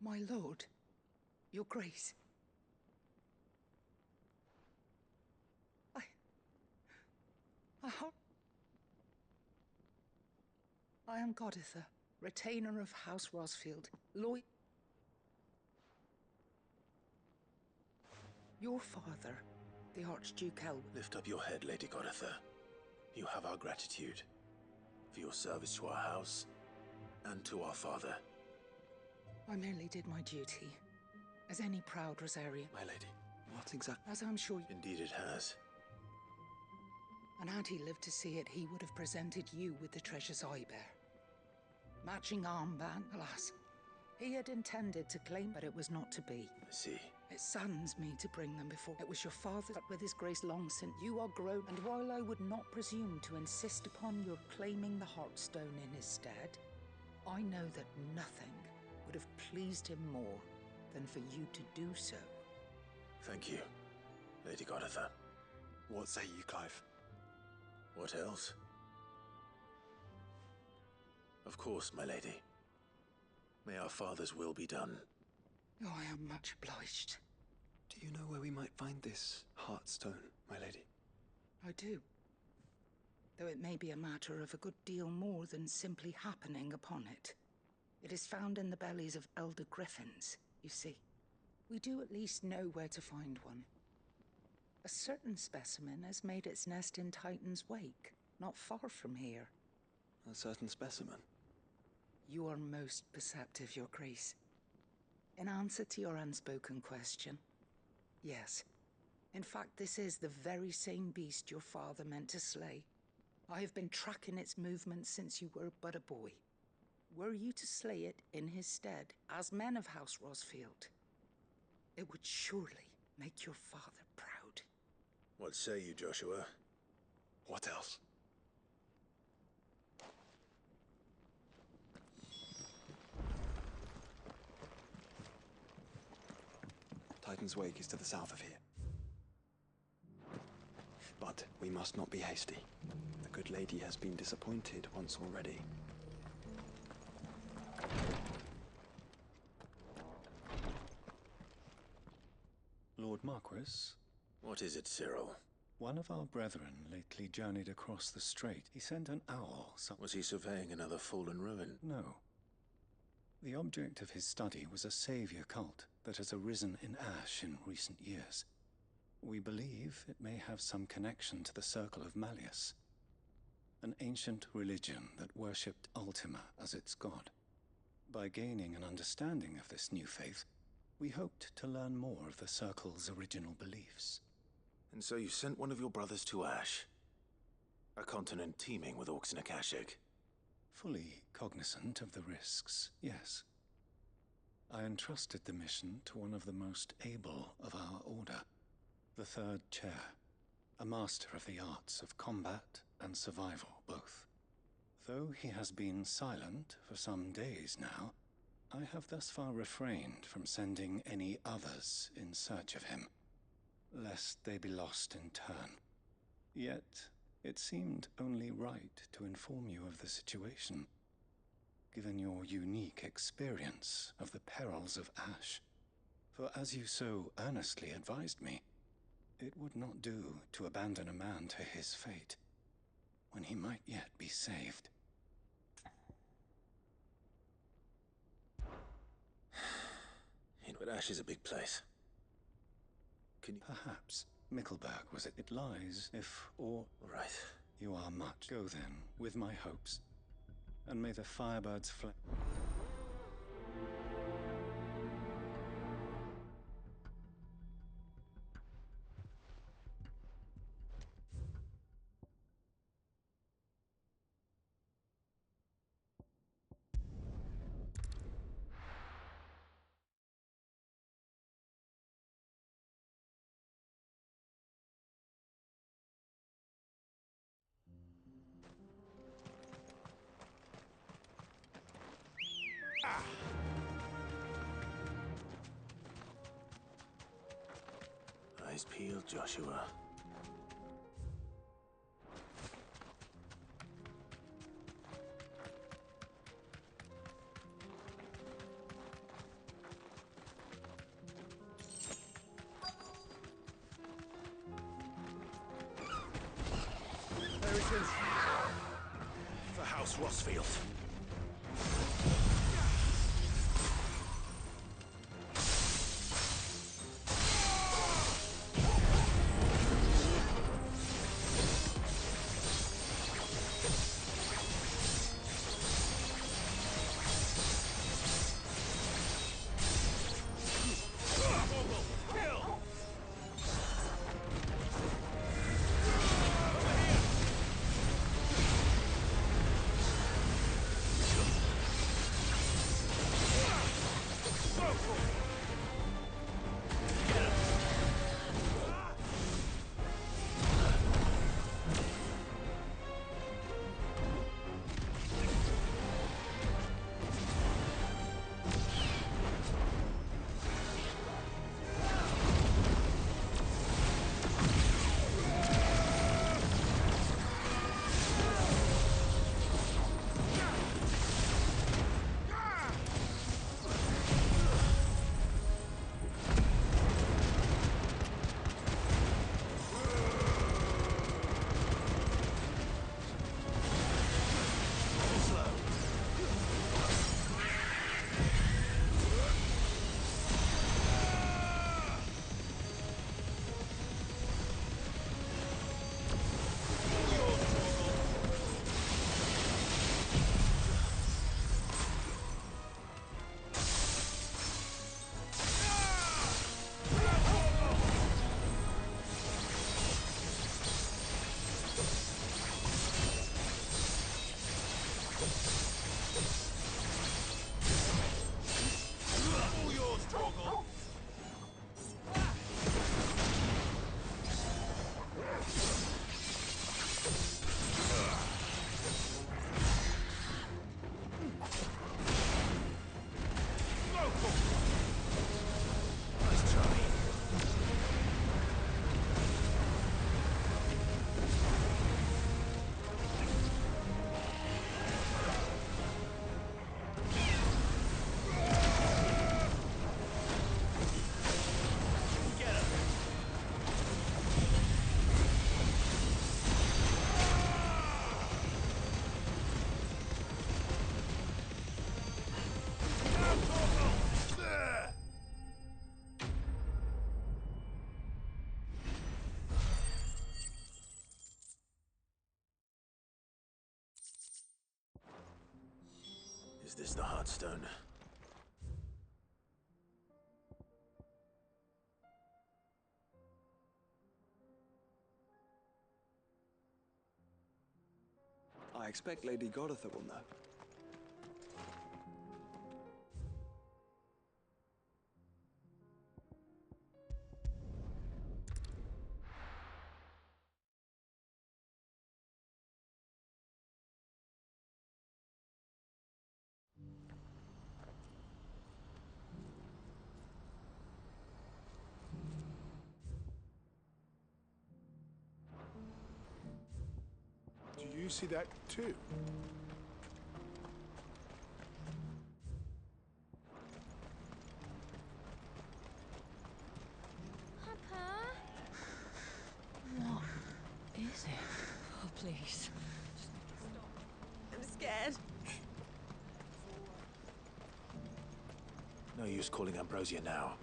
My lord, your grace. I am Goditha, retainer of House Rosfield, Your father, the Archduke Elwyn. Lift up your head, Lady Goditha. You have our gratitude for your service to our house and to our father. I merely did my duty, as any proud Rosarian. My lady, what exactly? As I'm sure Indeed it has. And had he lived to see it, he would have presented you with the treasures I bear. Matching armband, alas. He had intended to claim, but it was not to be. I see. It saddens me to bring them before. It was your father, but with his grace long since you are grown, and while I would not presume to insist upon your claiming the Heartstone in his stead, I know that nothing would have pleased him more than for you to do so. Thank you, Lady Goditha. What say you, Clive? What else? Of course, my lady. May our father's will be done. Oh, I am much obliged. Do you know where we might find this Heartstone, my lady? I do. Though it may be a matter of a good deal more than simply happening upon it. It is found in the bellies of elder griffins, you see. We do at least know where to find one. A certain specimen has made its nest in Titan's Wake, not far from here. A certain specimen? You are most perceptive, Your Grace. In answer to your unspoken question, yes. In fact, this is the very same beast your father meant to slay. I have been tracking its movements since you were but a boy. Were you to slay it in his stead, as men of House Rosfield, it would surely make your father proud. What say you, Joshua? What else? Titan's Wake is to the south of here. But we must not be hasty. The good lady has been disappointed once already. Lord Marquis? What is it, Cyril? One of our brethren lately journeyed across the strait. He sent an owl. Was he surveying another fallen ruin? No. The object of his study was a savior cult that has arisen in Ash in recent years. We believe it may have some connection to the Circle of Malleus, an ancient religion that worshipped Ultima as its god. By gaining an understanding of this new faith, we hoped to learn more of the Circle's original beliefs. And so you sent one of your brothers to Ash, a continent teeming with orcs and Akashic. Fully cognizant of the risks, yes. I entrusted the mission to one of the most able of our order, the Third Chair, a master of the arts of combat and survival both. Though he has been silent for some days now, I have thus far refrained from sending any others in search of him, lest they be lost in turn. Yet, it seemed only right to inform you of the situation, given your unique experience of the perils of Ash. For as you so earnestly advised me, it would not do to abandon a man to his fate, when he might yet be saved. But Ash is a big place. Can you... Perhaps Mickleburg was it. It lies, if or... Right. You are much. Go then, with my hopes, and may the firebirds fly. Eyes peeled, Joshua. For House Rosfield. Is this the Heartstone? I expect Lady Goditha will know. Do you see that too? Papa? What is it? Oh, please. Stop. I'm scared. No use calling Ambrosia now.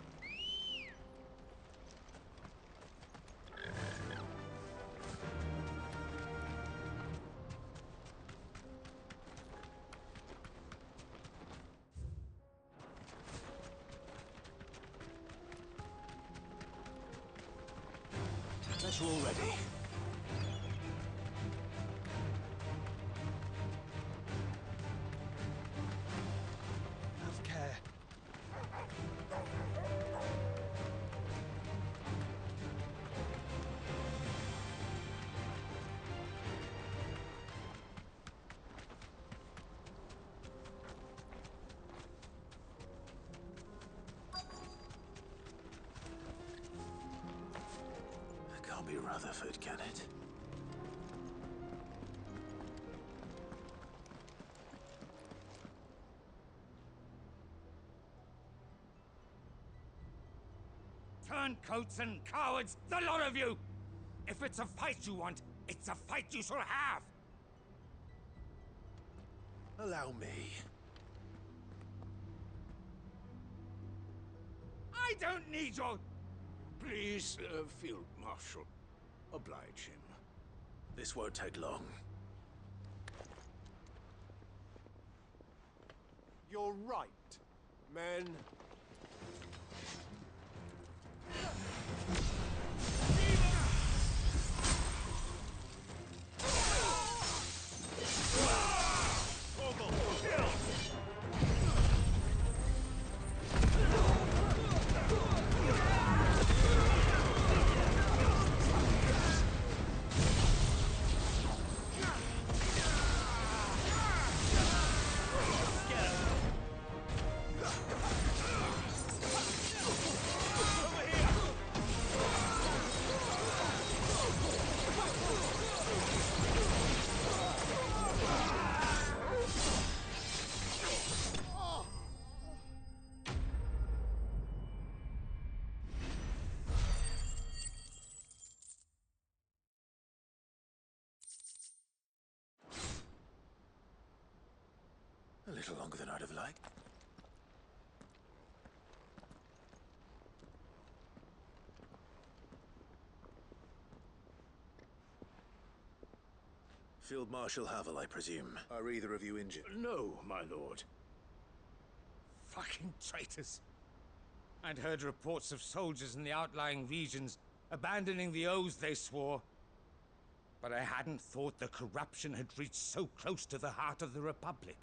Unless you're all ready. Have care. It can't be Rutherford, can it? Turncoats and cowards, the lot of you! If it's a fight you want, It's a fight you shall have! Allow me. I don't need your... Please, Field Marshal. Oblige him. This won't take long. You're right, men. A little longer than I'd have liked. Field Marshal Havel, I presume. Are either of you injured? No, my lord. Fucking traitors. I'd heard reports of soldiers in the outlying regions abandoning the oaths they swore. But I hadn't thought the corruption had reached so close to the heart of the Republic.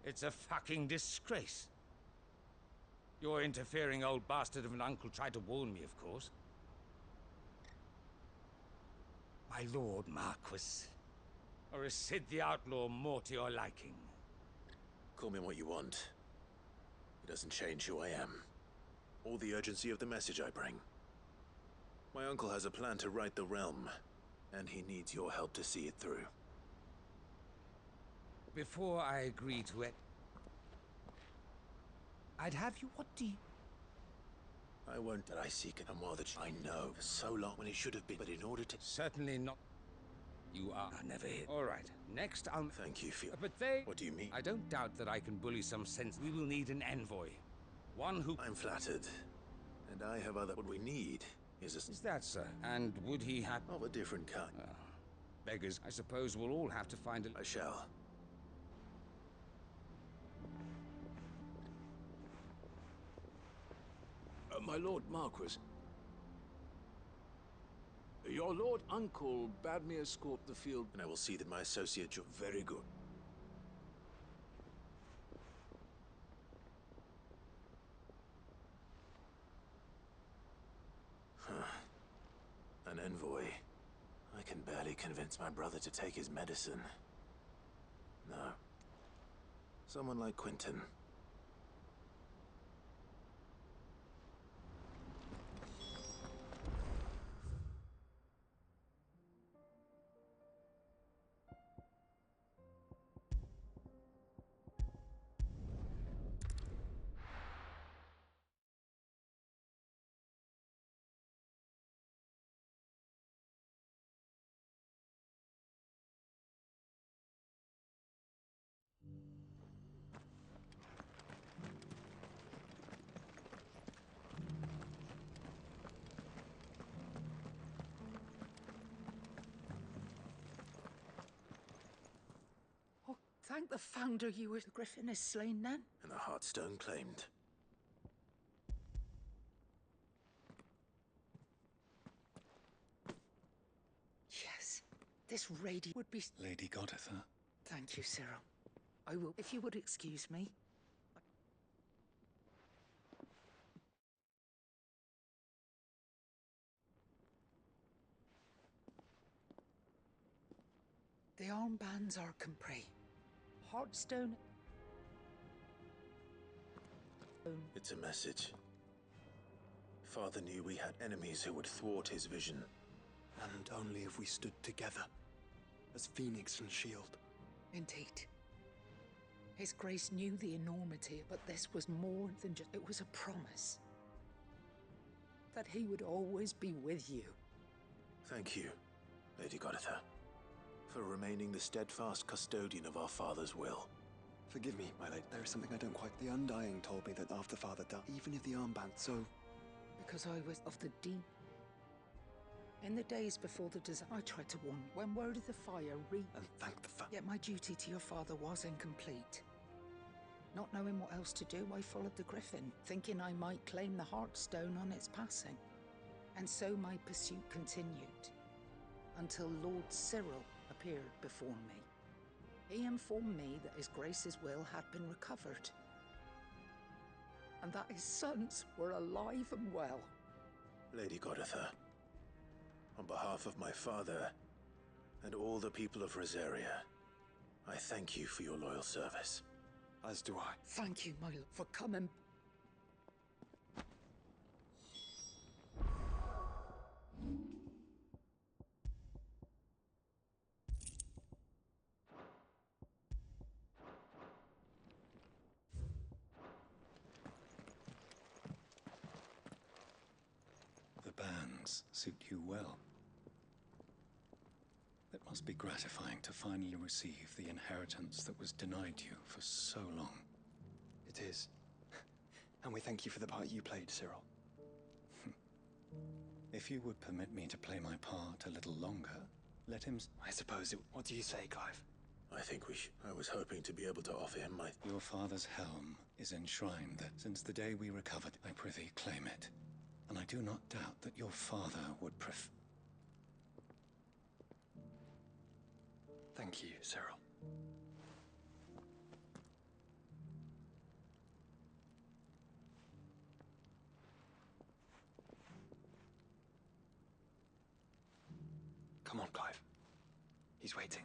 It's a fucking disgrace. Your interfering old bastard of an uncle tried to warn me, of course. My lord Marquis. Or is Sid the Outlaw more to your liking? Call me what you want. It doesn't change who I am. Or the urgency of the message I bring. My uncle has a plan to right the realm, and he needs your help to see it through. Before I agree to it, I'd have you... What do you... I won't that I seek it, and while I know for so long when it should have been, but in order to... Certainly not. You are never here. All right, next I'll... Thank you, Field. But they... What do you mean? I don't doubt that I can bully some sense. We will need an envoy. One who... I'm flattered. And I have other... What we need is a... Is that, sir? And would he have... Of a different kind. Beggars, I suppose we'll all have to find a... I shall. My Lord Marquis. Your Lord Uncle bade me escort the field. And I will see that my associate... Very good. An envoy. I can barely convince my brother to take his medicine. No. Someone like Quentin. Thank the founder you were... The griffin is slain then? And the Heartstone claimed. Yes. This radiant would be... Lady Goditha. Thank you, Cyril. I will... If you would excuse me. The armbands are complete. Heartstone... It's a message. Father knew we had enemies who would thwart his vision. And only if we stood together, as Phoenix and Shield. Indeed. His Grace knew the enormity, but this was more than just... It was a promise. That he would always be with you. Thank you. Lady Goditha, for remaining the steadfast custodian of our father's will. Forgive me, my lady. There is something I don't quite... The Undying told me that after Father died, even if the armband, so... Because I was of the deep. In the days before the disaster, I tried to warn you. When word of the fire reached... And thank the Yet my duty to your father was incomplete. Not knowing what else to do, I followed the griffin, thinking I might claim the Heartstone on its passing. And so my pursuit continued, until Lord Cyril appeared before me. He informed me that His Grace's will had been recovered, and that his sons were alive and well. Lady Goditha, on behalf of my father and all the people of Rosaria, I thank you for your loyal service. As do I. Thank you, my lord, for coming. The bands suit you well. It must be gratifying to finally receive the inheritance that was denied you for so long. It is. And we thank you for the part you played, Cyril. If you would permit me to play my part a little longer, let him... I suppose it... What do you say, Clive? I think we should. I was hoping to be able to offer him my... Your father's helm is enshrined there. Since the day we recovered, I prithee claim it. And I do not doubt that your father would prefer... Thank you, Cyril. Come on, Clive. He's waiting.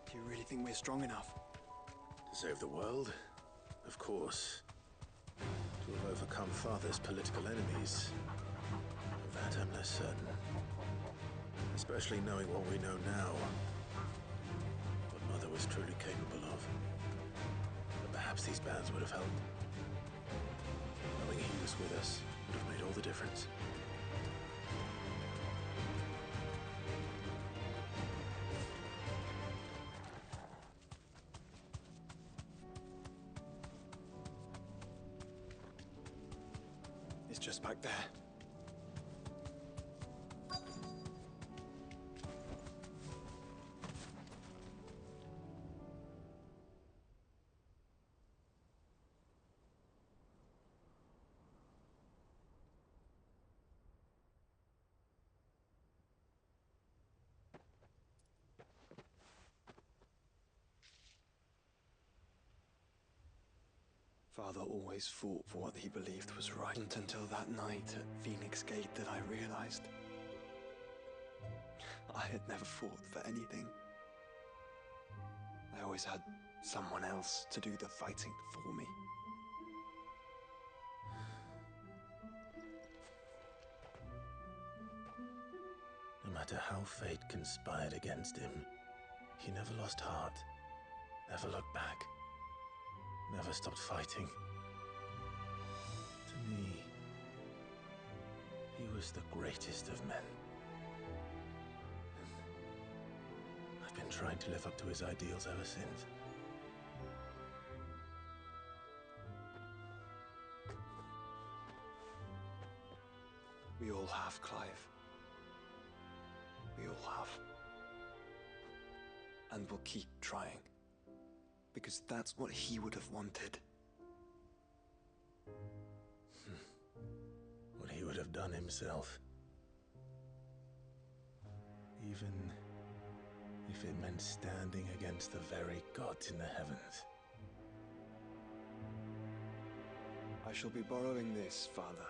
Do you really think we're strong enough? To save the world? Of course. To have overcome Father's political enemies? Of that I'm less certain. Especially knowing what we know now. What Mother was truly capable of. But perhaps these bands would have helped. Knowing he was with us would have made all the difference. It's just back there. Father always fought for what he believed was right. And until that night at Phoenix Gate that I realized I had never fought for anything. I always had someone else to do the fighting for me. No matter how fate conspired against him, he never lost heart, never looked back. Never stopped fighting. To me, he was the greatest of men. I've been trying to live up to his ideals ever since. We all have, Clive. We all have. And we'll keep trying. Because that's what he would have wanted. What he would have done himself. even if it meant standing against the very gods in the heavens. I shall be borrowing this, Father,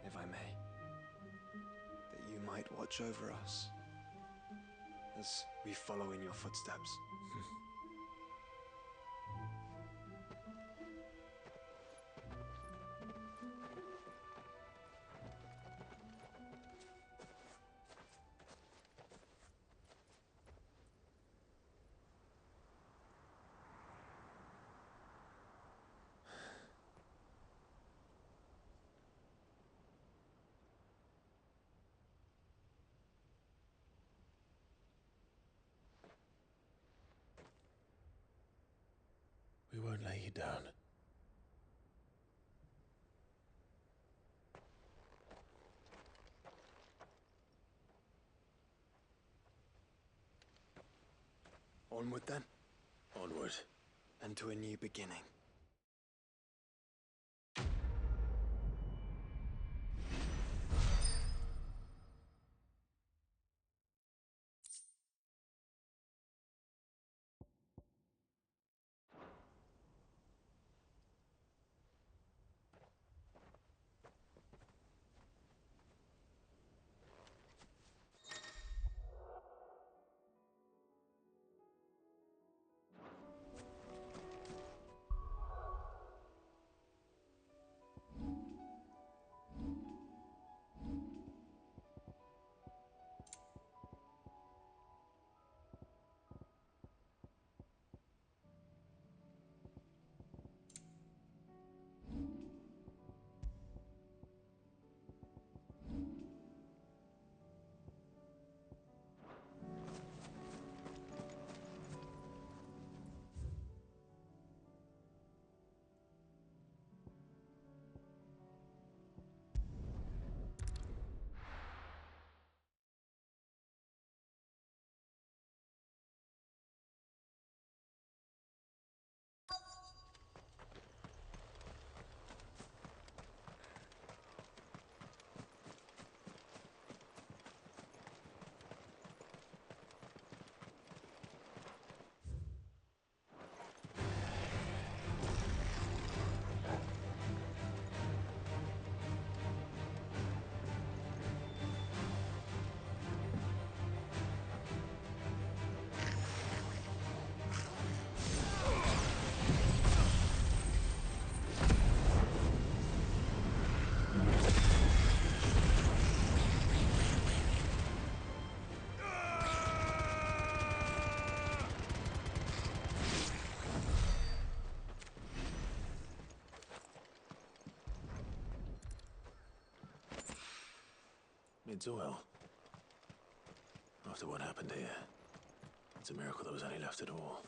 if I may, that you might watch over us as we follow in your footsteps. We won't lay you down. Onward then, Onward. and to a new beginning. It's well. After what happened here, it's a miracle there was any left at all.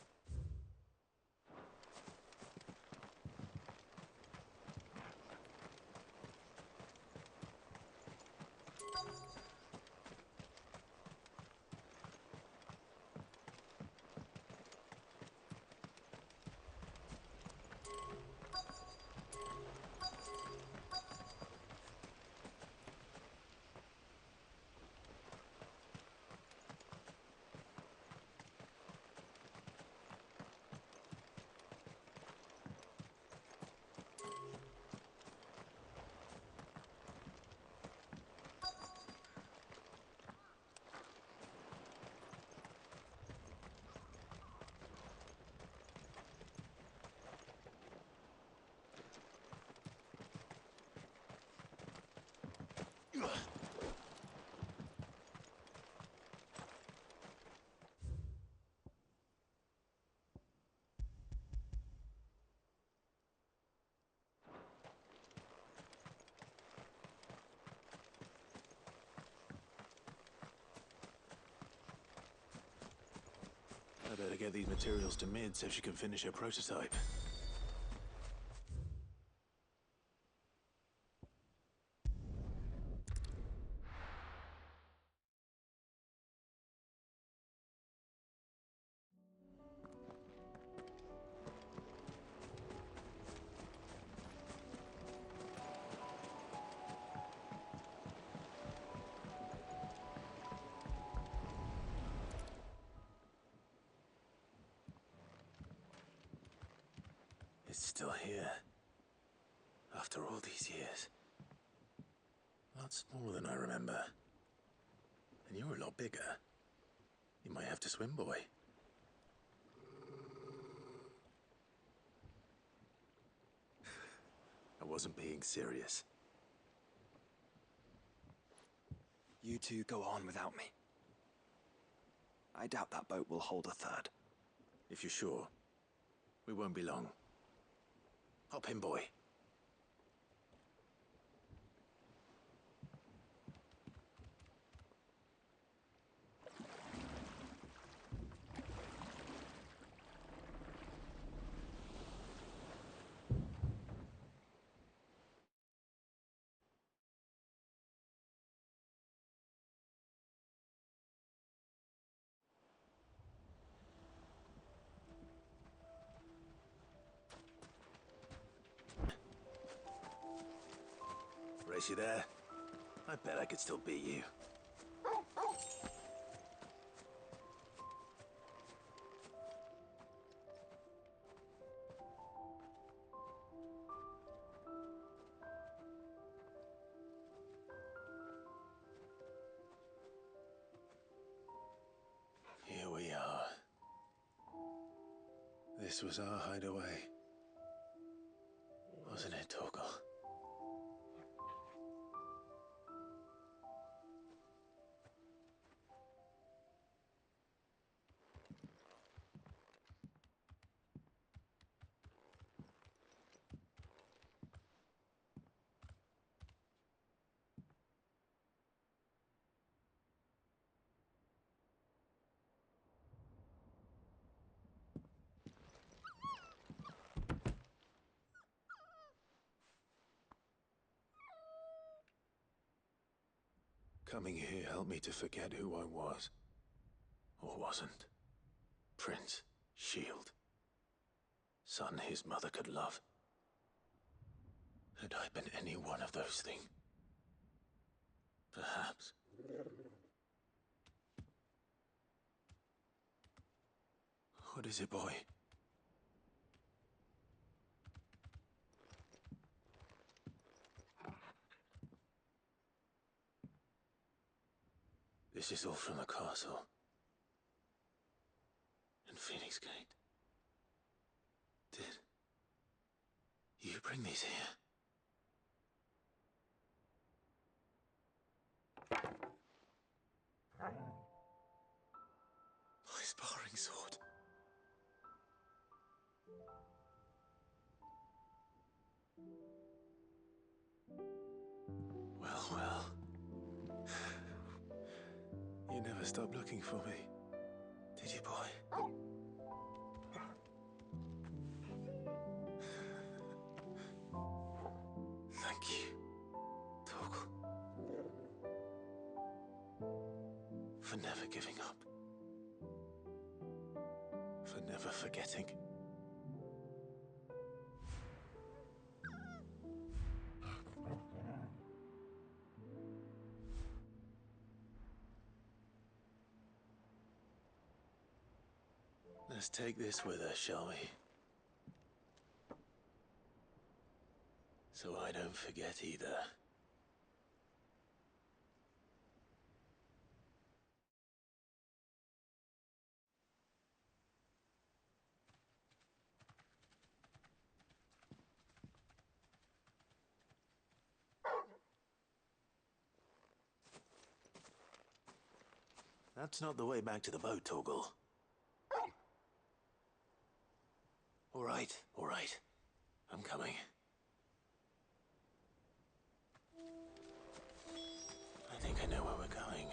I better get these materials to Mid so she can finish her prototype. still here. After all these years. Lots more than I remember. And you're a lot bigger. You might have to swim, boy. I wasn't being serious. You two go on without me. I doubt that boat will hold a third. If you're sure, we won't be long. Hop in, boy. Race you there? I bet I could still beat you. Here we are. This was our hideaway. Wasn't it, Torgal? Coming here helped me to forget who I was. Or wasn't. Prince, shield. Son his mother could love. Had I been any one of those things? Perhaps. What is it, boy? This is all from the castle. In Phoenix Gate. Did you bring these here? My sparring sword. Well, well. You never stopped looking for me, did you, boy? Thank you, Torgal. For never giving up. For never forgetting. Let's take this with us, shall we? So I don't forget either. That's not the way back to the boat, Torgal. All right. I'm coming. I think I know where we're going.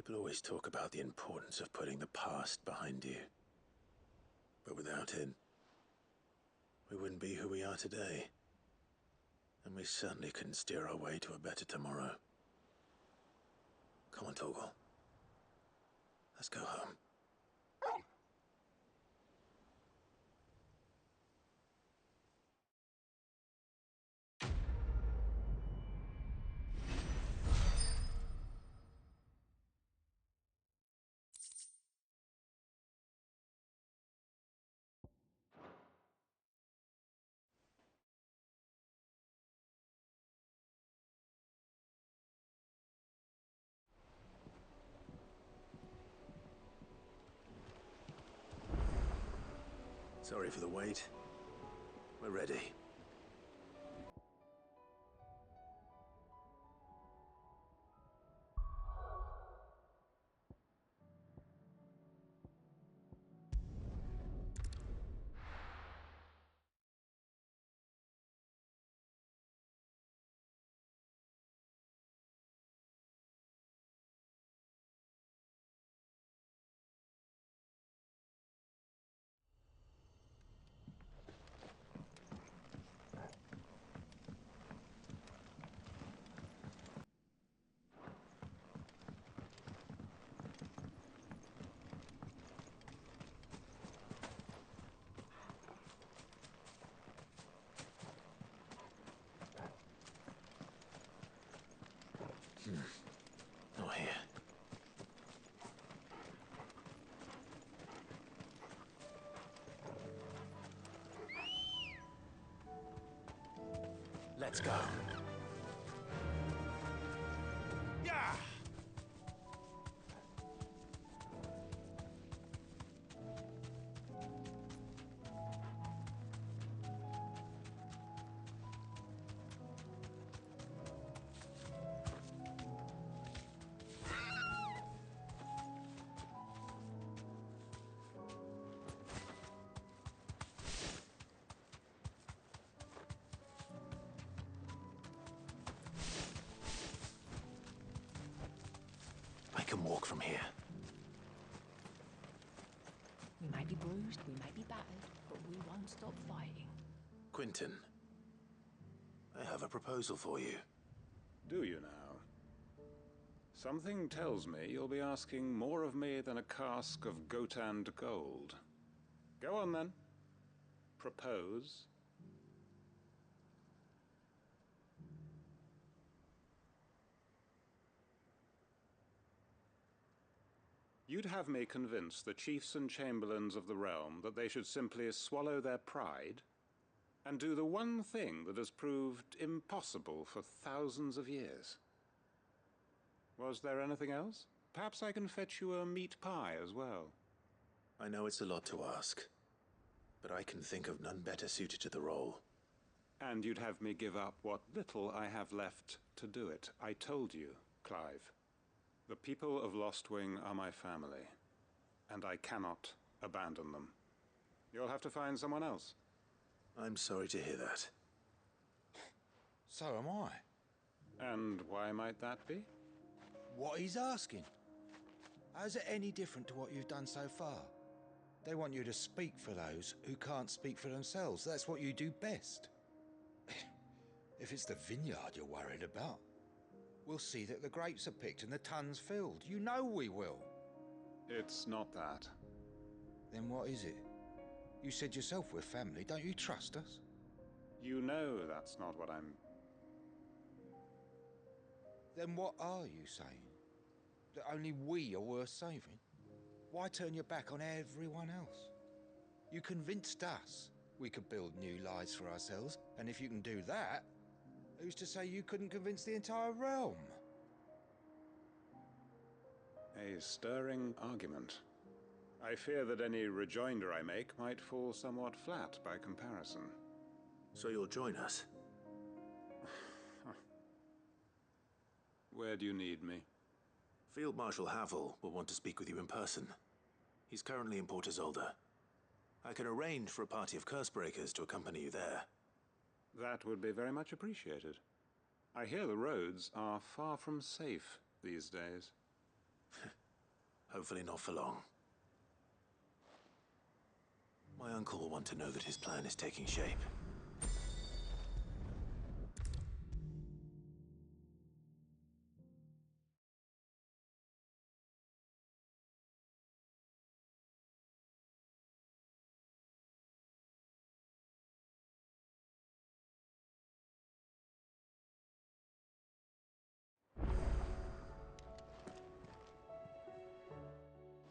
People always talk about the importance of putting the past behind you. But without it, we wouldn't be who we are today. And we certainly couldn't steer our way to a better tomorrow. Come on, Torgal. Let's go home. Sorry for the wait. We're ready. Not here. Let's go. Yeah! I can walk from here. We may be bruised, we may be battered, but we won't stop fighting. Quentin, I have a proposal for you. Do you now? Something tells me you'll be asking more of me than a cask of Gotand gold. Go on then. Propose. You'd have me convince the chiefs and chamberlains of the realm that they should simply swallow their pride and do the one thing that has proved impossible for thousands of years. Was there anything else? Perhaps I can fetch you a meat pie as well. I know it's a lot to ask, but I can think of none better suited to the role. And you'd have me give up what little I have left to do it. I told you, Clive. The people of Lostwing are my family, and I cannot abandon them. You'll have to find someone else. I'm sorry to hear that. So am I. And why might that be? What he's asking. How's it any different to what you've done so far? They want you to speak for those who can't speak for themselves. That's what you do best. If it's the vineyard you're worried about, we'll see that the grapes are picked and the tons filled. You know we will. It's not that. Then what is it? You said yourself we're family. Don't you trust us? You know that's not what I'm... Then what are you saying? That only we are worth saving? Why turn your back on everyone else? You convinced us we could build new lives for ourselves, and if you can do that, who's to say you couldn't convince the entire realm? A stirring argument. I fear that any rejoinder I make might fall somewhat flat by comparison. So you'll join us? Where do you need me? Field Marshal Havel will want to speak with you in person. He's currently in Port Isolde. I can arrange for a party of Cursebreakers to accompany you there. That would be very much appreciated. I hear the roads are far from safe these days. Hopefully not for long. My uncle will want to know that his plan is taking shape.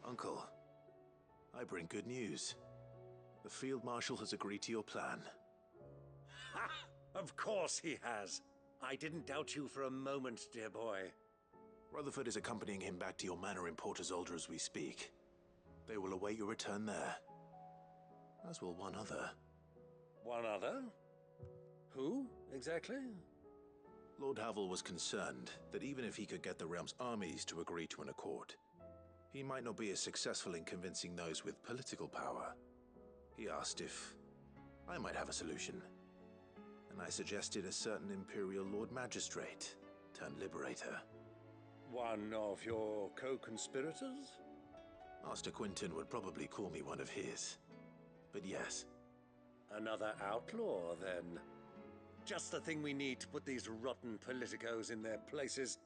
Uncle, I bring good news. The Field Marshal has agreed to your plan. Ha! Of course he has. I didn't doubt you for a moment, dear boy. Rutherford is accompanying him back to your manor in Port Isolde as we speak. They will await your return there. As will one other. One other? Who, exactly? Lord Havel was concerned that even if he could get the realm's armies to agree to an accord, he might not be as successful in convincing those with political power. He asked if I might have a solution, and I suggested a certain Imperial Lord Magistrate turned liberator. One of your co-conspirators? Master Quinton would probably call me one of his, but yes. Another outlaw, then. Just the thing we need to put these rotten politicos in their places.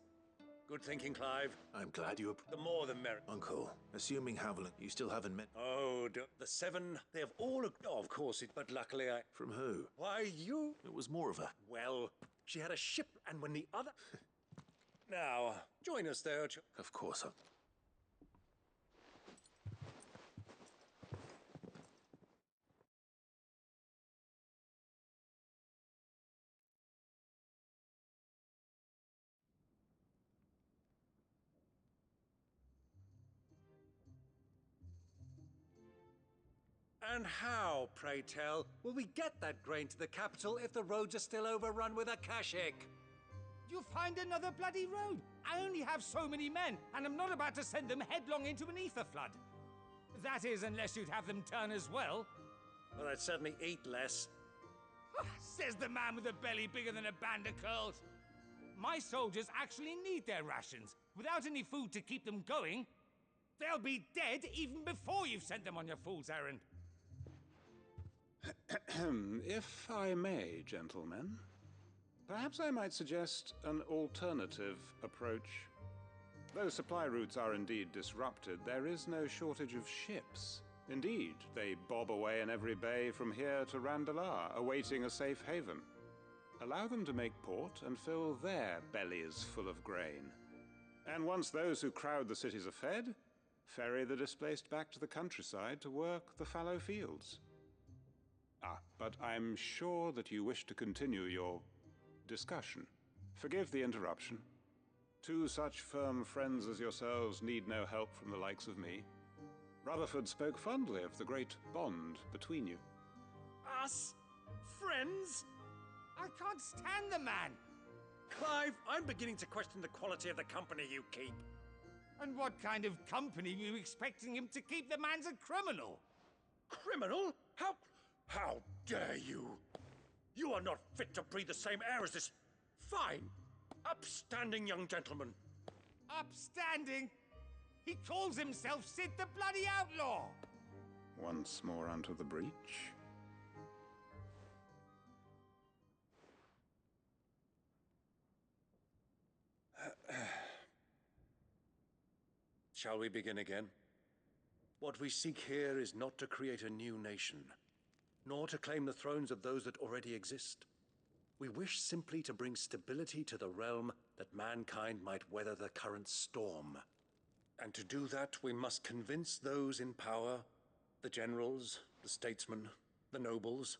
Good thinking, Clive. I'm glad you... The more the merrier. Uncle, assuming Haviland, you still haven't met... Oh, the seven, they have all... Oh, of course, but luckily I... From who? Why, you... It was more of a... Well, she had a ship, and when the other... Now, join us there. Of course, And how, pray tell, will we get that grain to the capital if the roads are still overrun with akashic? You'll find another bloody road. I only have so many men, and I'm not about to send them headlong into an ether flood. That is, unless you'd have them turn as well. Well, I'd certainly eat less. Says the man with a belly bigger than a band of curls. My soldiers actually need their rations. Without any food to keep them going, they'll be dead even before you've sent them on your fool's errand. If I may, gentlemen, perhaps I might suggest an alternative approach. Though supply routes are indeed disrupted, there is no shortage of ships. Indeed, they bob away in every bay from here to Randalar, awaiting a safe haven. Allow them to make port and fill their bellies full of grain. And once those who crowd the cities are fed, ferry the displaced back to the countryside to work the fallow fields. But I'm sure that you wish to continue your discussion. Forgive the interruption. Two such firm friends as yourselves need no help from the likes of me. Rutherford spoke fondly of the great bond between you. Us? Friends? I can't stand the man. Clive, I'm beginning to question the quality of the company you keep. And what kind of company were you expecting him to keep? The man's a criminal. Criminal? How dare you? You are not fit to breathe the same air as this fine, upstanding young gentleman. Upstanding? He calls himself Sid the Bloody Outlaw. Once more onto the breach. Shall we begin again? What we seek here is not to create a new nation, nor to claim the thrones of those that already exist. We wish simply to bring stability to the realm that mankind might weather the current storm. And to do that, we must convince those in power, the generals, the statesmen, the nobles,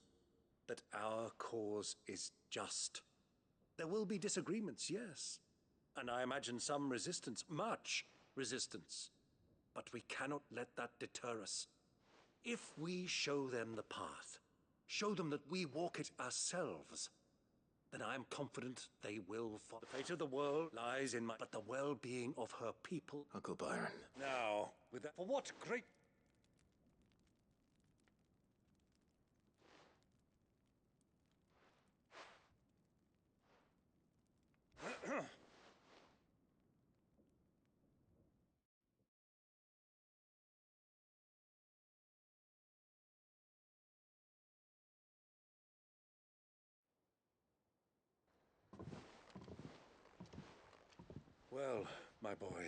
that our cause is just. There will be disagreements, yes, and I imagine some resistance, much resistance. But we cannot let that deter us. If we show them the path, show them that we walk it ourselves, then I am confident they will follow. The fate of the world lies in but the well-being of her people. Uncle Byron. Now, with that, for what great... Well, my boy,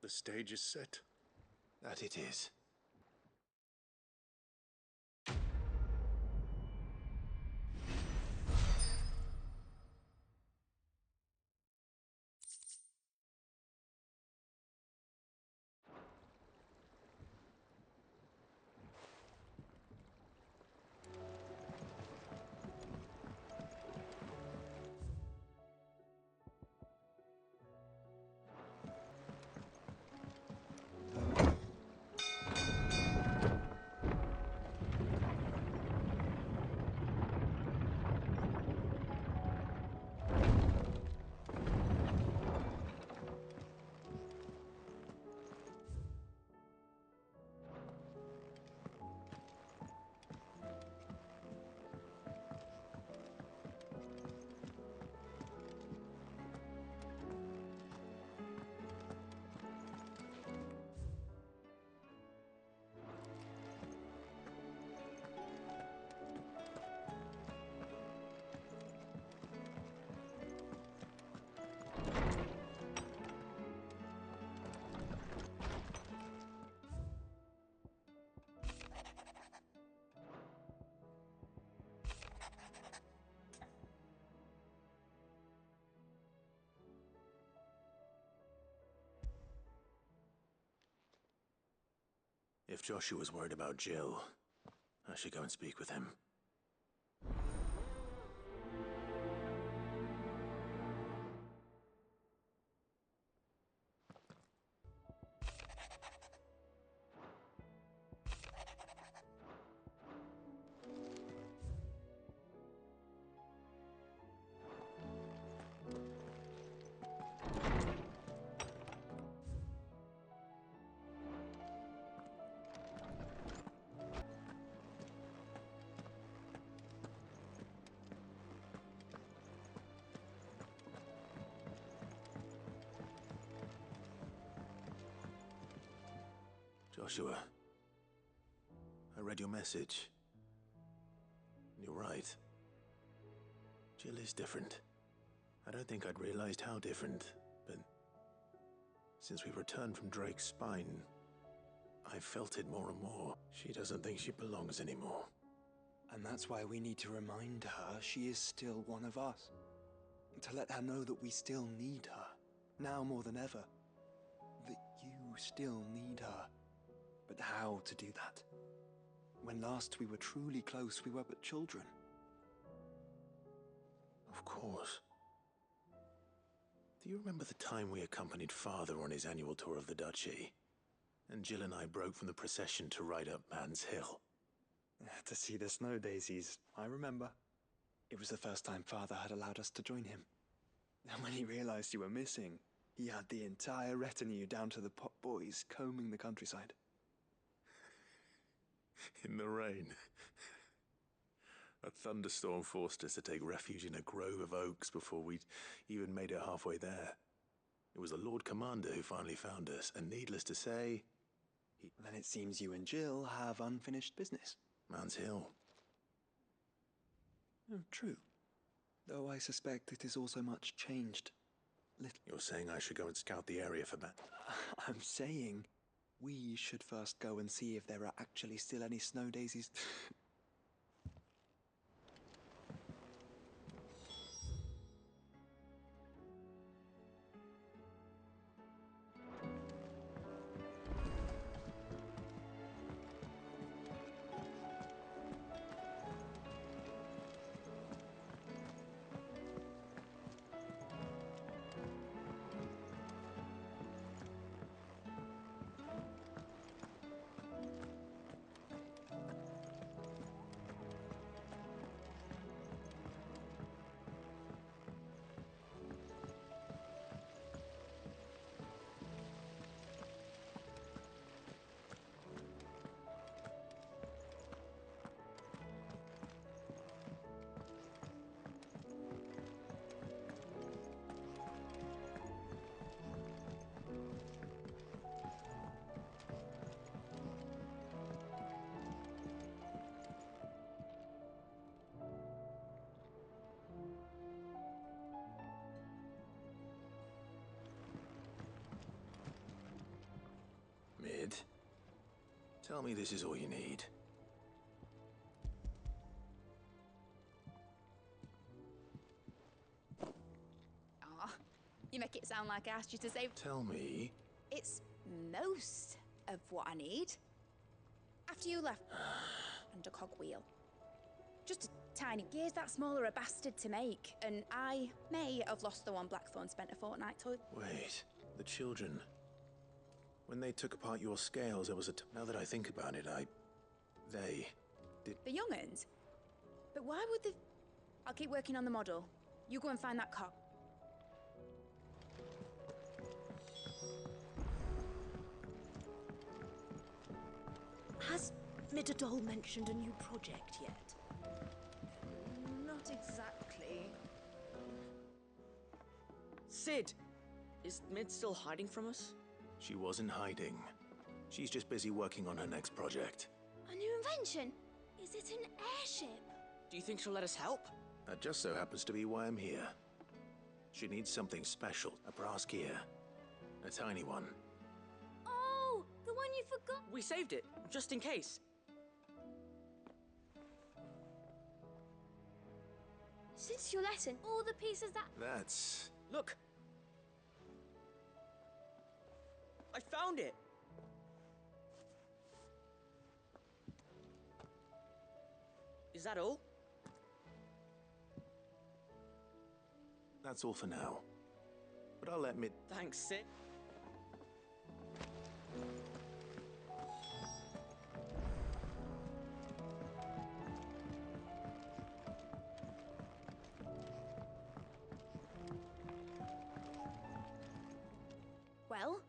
the stage is set. That it is. If Joshua's worried about Jill, I should go and speak with him. Joshua, I read your message. You're right. Jill is different. I don't think I'd realized how different, but since we returned from Drake's spine, I've felt it more and more. She doesn't think she belongs anymore. And that's why we need to remind her she is still one of us. To let her know that we still need her, now more than ever. That you still need her. But how to do that? When last we were truly close, we were but children. Of course. Do you remember the time we accompanied Father on his annual tour of the Duchy? And Jill and I broke from the procession to ride up Man's Hill. To see the snow daisies, I remember. It was the first time Father had allowed us to join him. And when he realized you were missing, he had the entire retinue down to the pot boys combing the countryside. In the rain. A thunderstorm forced us to take refuge in a grove of oaks before we'd even made it halfway there. It was the Lord Commander who finally found us, and needless to say, Then it seems you and Jill have unfinished business. Man's Hill. Oh, true. Though I suspect it is also much changed. Little. You're saying I should go and scout the area for that? I'm saying we should first go and see if there are actually still any snow daisies. Tell me this is all you need. Aw, you make it sound like I asked you to save. Tell me. It's most of what I need. After you left, and a cogwheel. Just a tiny. Gear's that small are a bastard to make, and I may have lost the one Blackthorn spent a fortnight toiling. Wait, the children. When they took apart your scales, there was a now that I think about it, they did. The young'uns? But why would the... I'll keep working on the model. You go and find that cog. Has Midadol mentioned a new project yet? Not exactly. Sid! Is Mid still hiding from us? She wasn't hiding. She's just busy working on her next project. A new invention? Is it an airship? Do you think she'll let us help? That just so happens to be why I'm here. She needs something special, a brass gear. A tiny one. Oh, the one you forgot. We saved it, just in case. Since your lesson, all the pieces that... That's... Look! I found it! Is that all? That's all for now. But I'll let Mid... Thanks, Sid. Well?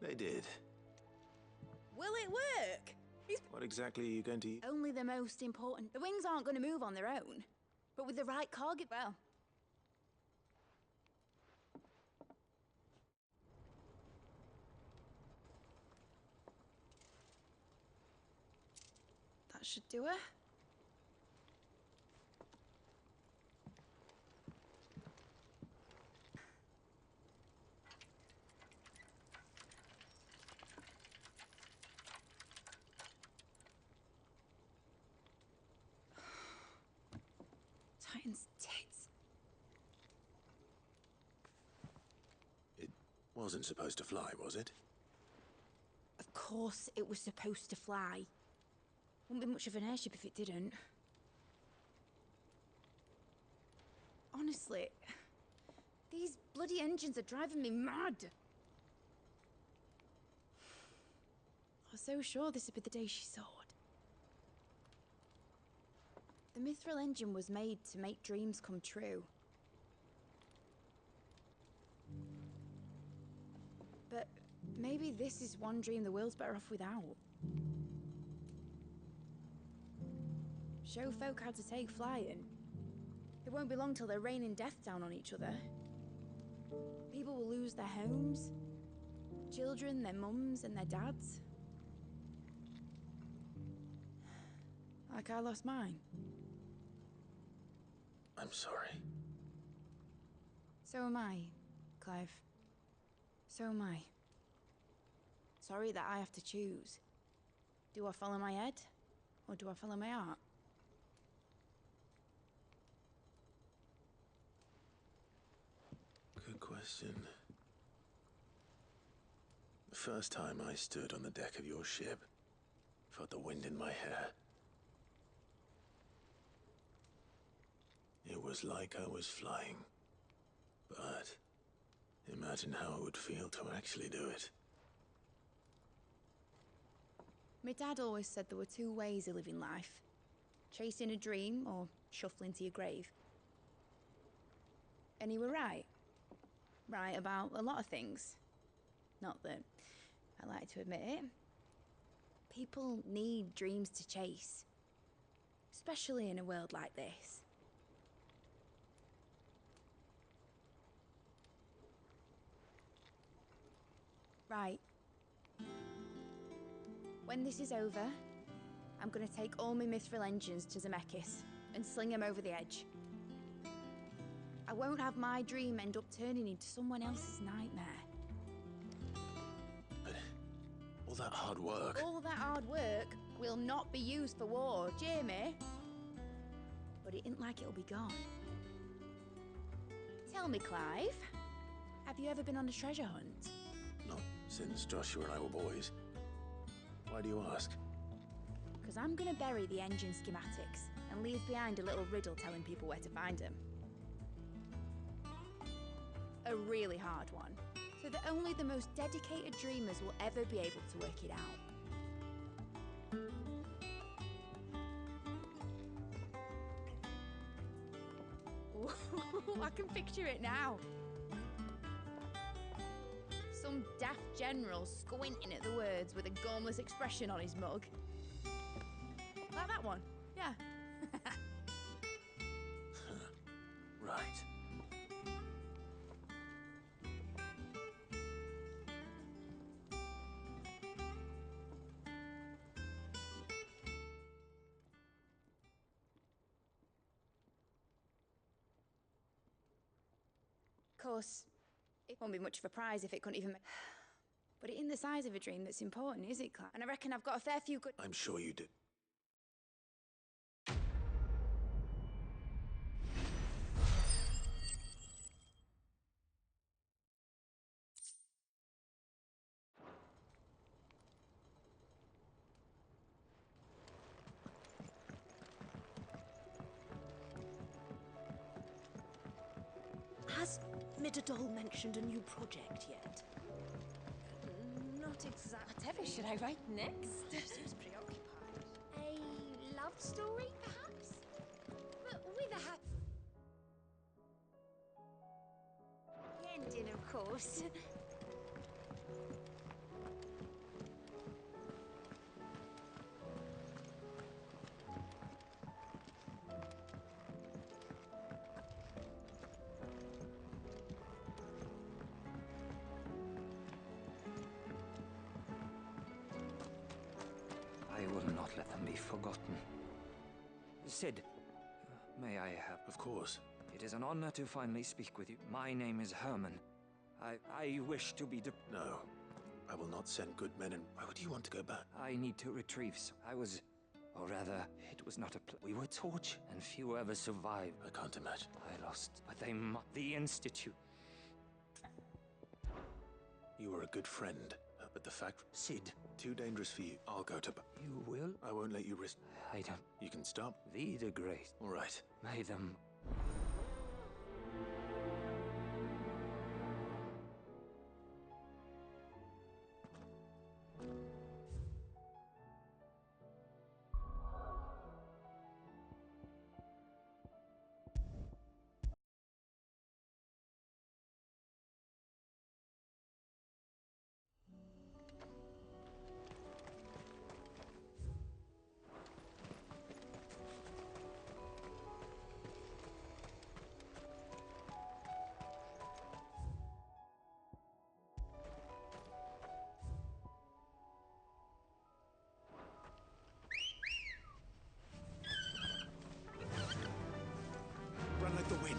They did. Will it work? What exactly are you going to... Only the most important. The wings aren't going to move on their own. But with the right cog, well... That should do it. Titan's tits. It wasn't supposed to fly, was it? Of course it was supposed to fly. Wouldn't be much of an airship if it didn't. Honestly, these bloody engines are driving me mad. I was so sure this would be the day she soared. The Mithril engine was made to make dreams come true. But maybe this is one dream the world's better off without. Show folk how to take flying. It won't be long till they're raining death down on each other. People will lose their homes. Children, their mums and their dads. Like I lost mine. I'm sorry. So am I, Clive. So am I. Sorry that I have to choose. Do I follow my head, or do I follow my heart? Good question. The first time I stood on the deck of your ship, felt the wind in my hair. It was like I was flying. But imagine how it would feel to actually do it. My dad always said there were two ways of living life. Chasing a dream or shuffling to your grave. And he were right. Right about a lot of things. Not that I like to admit it. People need dreams to chase. Especially in a world like this. Right. When this is over, I'm gonna take all my Mithril engines to Zemeckis and sling them over the edge. I won't have my dream end up turning into someone else's nightmare. But all that hard work... All that hard work will not be used for war, Jamie. But it ain't like it'll be gone. Tell me, Clive, have you ever been on a treasure hunt? Not since Joshua and I were boys. Why do you ask? Because I'm going to bury the engine schematics and leave behind a little riddle telling people where to find them. A really hard one, so that only the most dedicated dreamers will ever be able to work it out. Ooh, I can picture it now. Some daft general squinting at the words with a gormless expression on his mug. Like that one, yeah. Right. Of course, it won't be much of a prize if it couldn't even... But it ain't the size of a dream that's important, is it, Clive? And I reckon I've got a fair few good... I'm sure you do. Has Midadol mentioned a new project yet? Not exactly. Whatever should I write next? Seems preoccupied. A love story, perhaps? But with a happy ending, of course. I will not let them be forgotten. Sid, may I have... Of course. It is an honor to finally speak with you. My name is Herman. I wish to be No, I will not send good men and... Why would you want to go back? I need to retrieve I was... Or rather, it was not a we were tortured, and few ever survived. I can't imagine. I lost, but the Institute. You were a good friend, but the fact... Sid. Too dangerous for you. I'll go to... You will? I won't let you risk... I don't... You can stop? Be the grace. All right. May them... Run like the wind.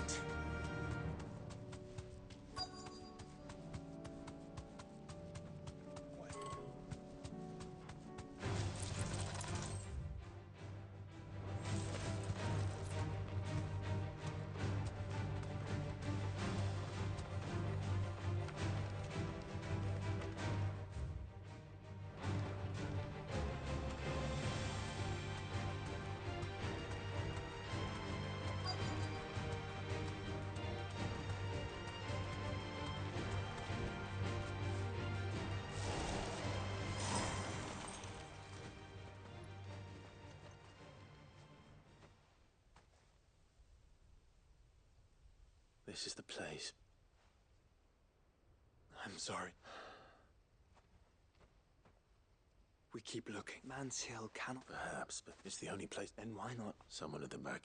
This is the place. I'm sorry. We keep looking. Man's Hill cannot... Perhaps, but it's the only place. Then why not? Someone at the back.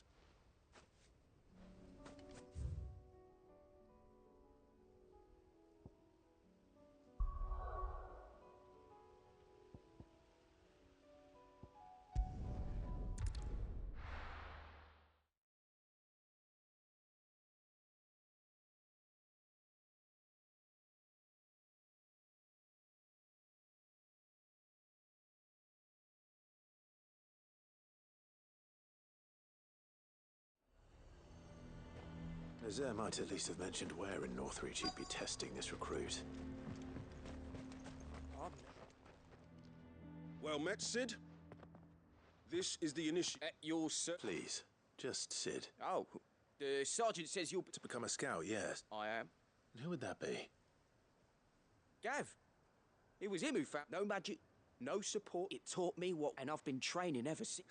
Azir might at least have mentioned where in Northreach he'd be testing this recruit. Well met, Sid. This is the initiative. Your sir. Please, just Sid. Oh, the sergeant says you'll... To become a scout, yes. I am. And who would that be? Gav. It was him who found no magic, no support. It taught me what, and I've been training ever since.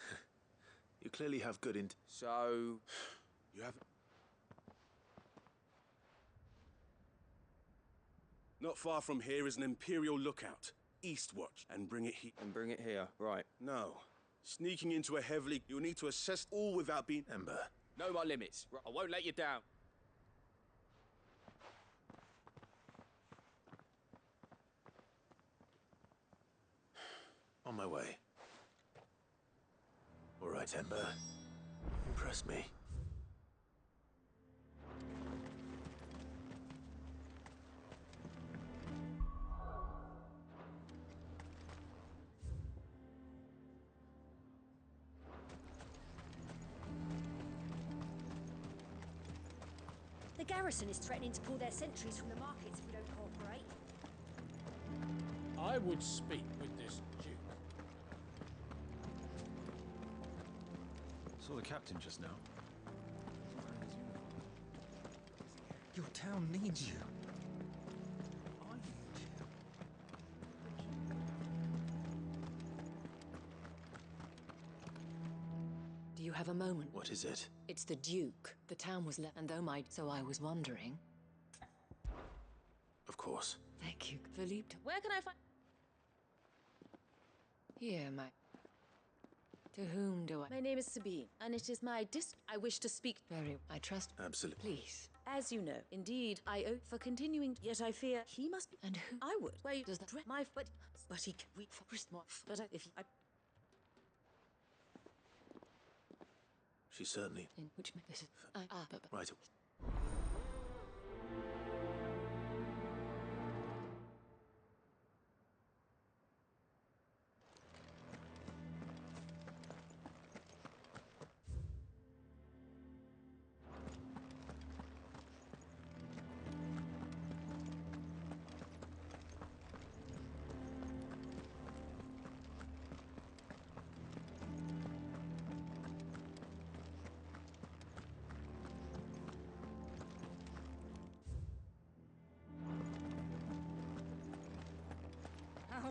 You clearly have good So... You haven't... Not far from here is an Imperial lookout. Eastwatch, and bring it here. And bring it here, right. No. Sneaking into a heavily... You'll need to assess all without being... Ember. Know my limits. I won't let you down. On my way. All right, Ember. Impress me. The garrison is threatening to pull their sentries from the markets if we don't cooperate. I would speak with this Duke. Saw the captain just now. Your town needs you. I need you. Do you have a moment? What is it? It's the Duke. The town was left, and though so I was wondering. Of course. Thank you, Philippe. Where can I find... Here, my... To whom do I... My name is Sabine, and it is my I wish to speak... Very... I trust... Absolutely. Please. As you know, indeed, I owe for continuing, yet I fear he must... And who? I would. Why Does that... My... But he... We... But if he... She certainly... In which... This is... but... Right.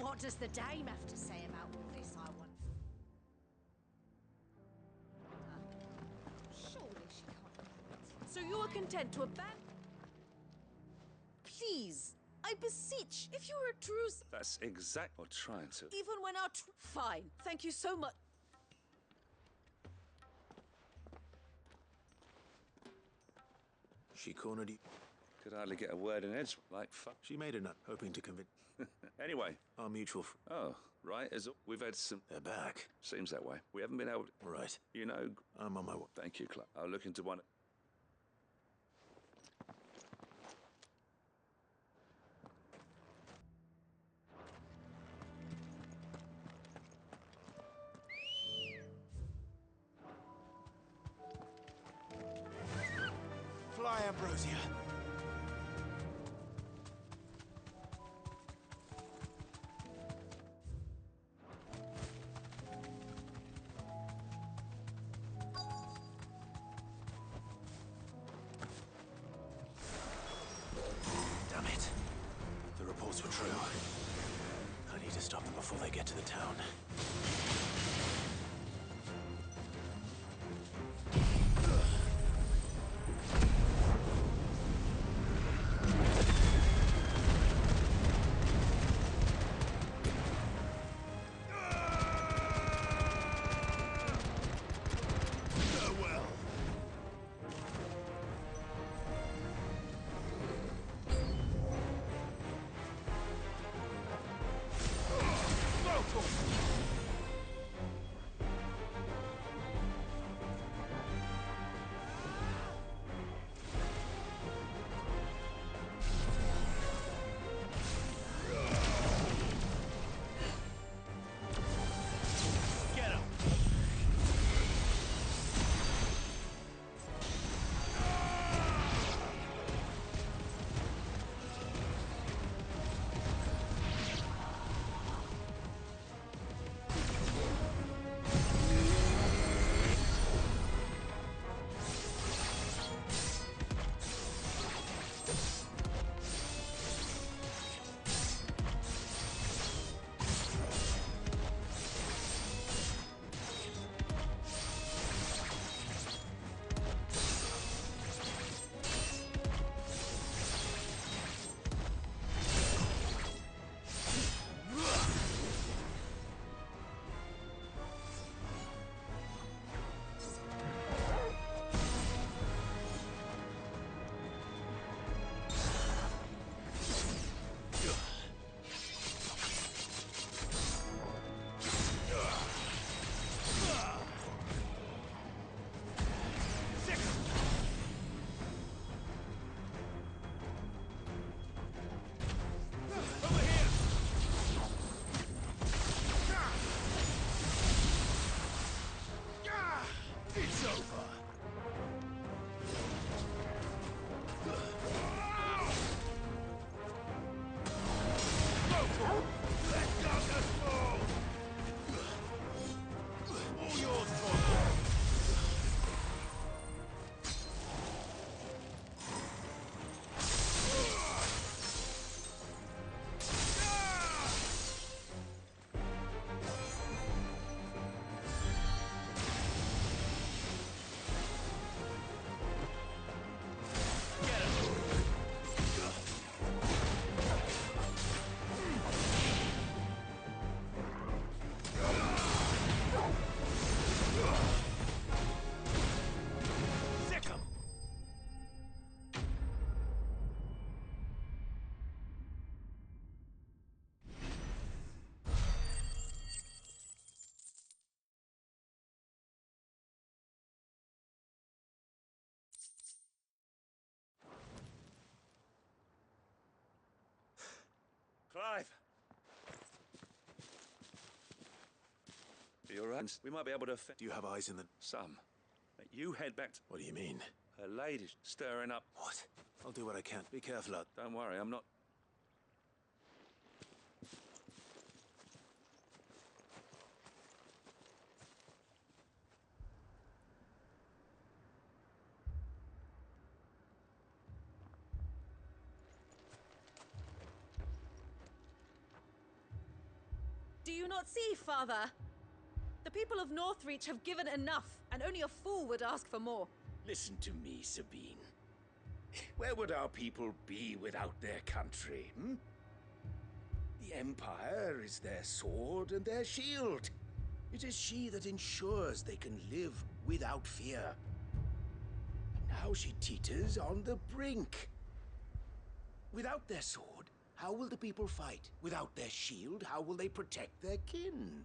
What does the dame have to say about all this, I want? Surely she can't... So you are content to abandon... Please, I beseech, if you are a truce... That's exactly what I'm trying to... Even when our Fine, thank you so much. She cornered you. Could hardly get a word in edge, like fuck. She made a nut, hoping to convince... Anyway. Our mutual Oh, right, we've had some... They're back. Seems that way. We haven't been able to... Right. You know... I'm on my way. Thank you, Clive. I'll look into one... Fly, Ambrosia. Damn it. The reports were true. I need to stop them before they get to the town. Welcome! Clive! Are you alright? We might be able to... Do you have eyes in the... Some. You head back to... What do you mean? Her lady's stirring up. What? I'll do what I can. Be careful out. Don't worry, I'm not... Do you not see, Father? The people of Northreach have given enough, and only a fool would ask for more. Listen to me, Sabine. Where would our people be without their country, hmm? The Empire is their sword and their shield. It is she that ensures they can live without fear. Now she teeters on the brink. Without their sword, how will the people fight? Without their shield, how will they protect their kin?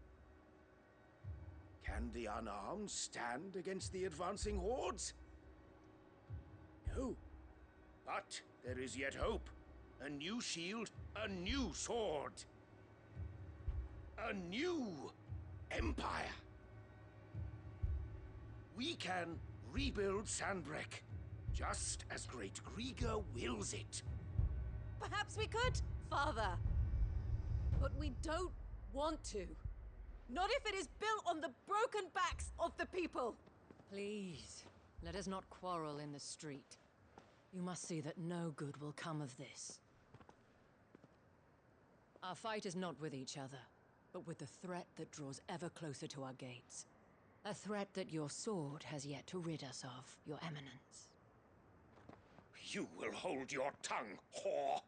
Can the unarmed stand against the advancing hordes? No. But there is yet hope. A new shield, a new sword. A new empire. We can rebuild Sandbreck, just as Great Griga wills it. Perhaps we could, Father. But we don't want to. Not if it is built on the broken backs of the people. Please, let us not quarrel in the street. You must see that no good will come of this. Our fight is not with each other, but with the threat that draws ever closer to our gates. A threat that your sword has yet to rid us of, Your Eminence. You will hold your tongue, whore!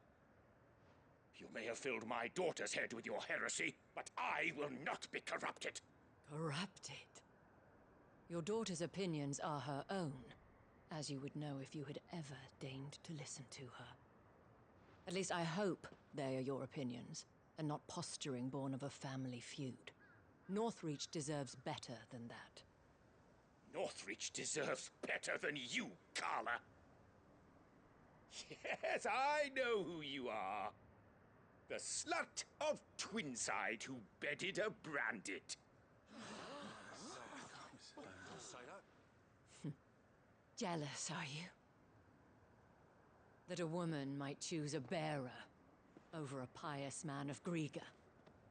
You may have filled my daughter's head with your heresy, but I will not be corrupted. Corrupted? Your daughter's opinions are her own, as you would know if you had ever deigned to listen to her. At least I hope they are your opinions, and not posturing born of a family feud. Northreach deserves better than that. Northreach deserves better than you, Carla. Yes, I know who you are. The slut of Twinside who bedded a Brandit. Jealous, are you? That a woman might choose a bearer over a pious man of Griga.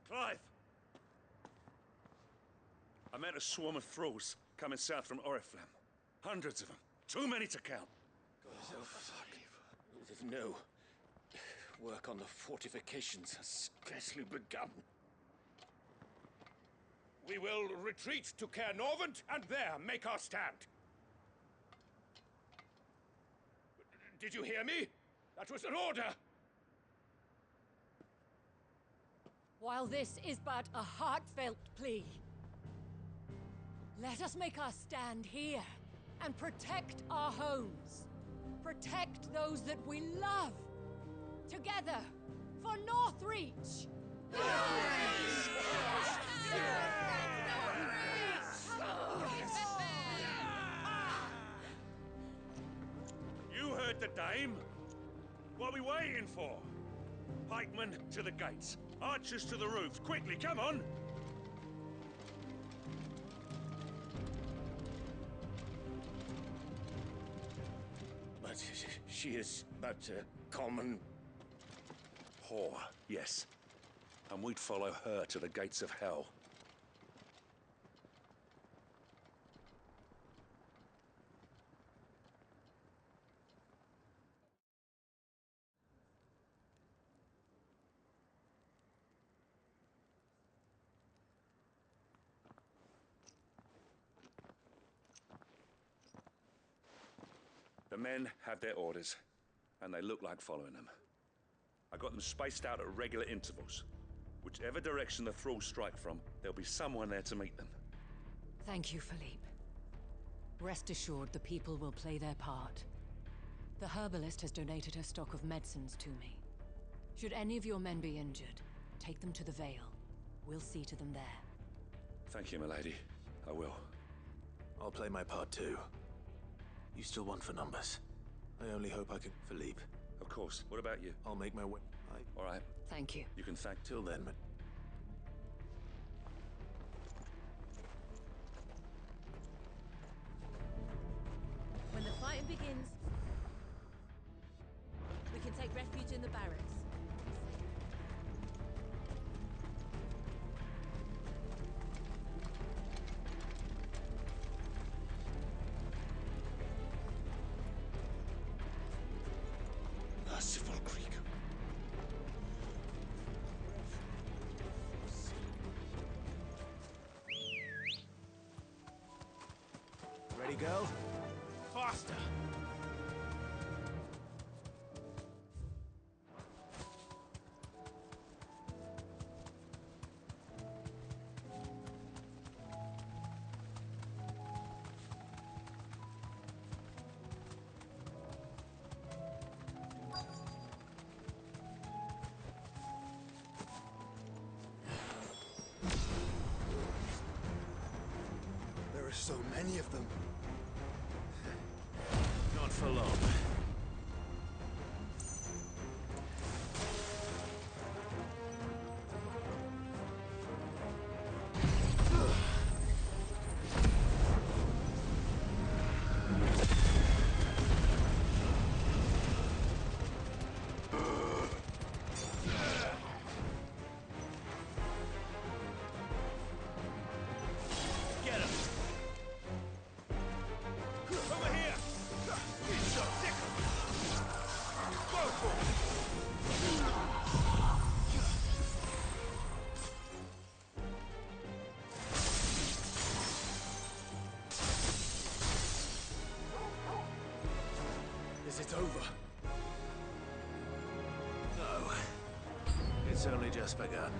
Clive! I met a swarm of thralls coming south from Oriflamme. Hundreds of them. Too many to count. No. Work on the fortifications has scarcely begun. We will retreat to Caer Norvent and there make our stand. Did you hear me? That was an order! While this is but a heartfelt plea, let us make our stand here and protect our homes. Protect those that we love. Together, for Northreach! You heard the dame? What are we waiting for? Pikemen to the gates. Archers to the roofs. Quickly, come on! But she is but a common... whore, yes. And we'd follow her to the gates of hell. The men had their orders, and they look like following them. I got them spaced out at regular intervals. Whichever direction the thralls strike from, there'll be someone there to meet them. Thank you, Philippe. Rest assured the people will play their part. The herbalist has donated her stock of medicines to me. Should any of your men be injured, take them to the Vale. We'll see to them there. Thank you, milady. I will. I'll play my part too. You still want for numbers? I only hope I can... Philippe. Of course. What about you? I'll make my way... All right. Thank you. You can fact till then, but When the fighting begins, we can take refuge in the barracks. Merciful Creek. Ready, girl? Faster! There are so many of them. not for long. Is it over? No. It's only just begun.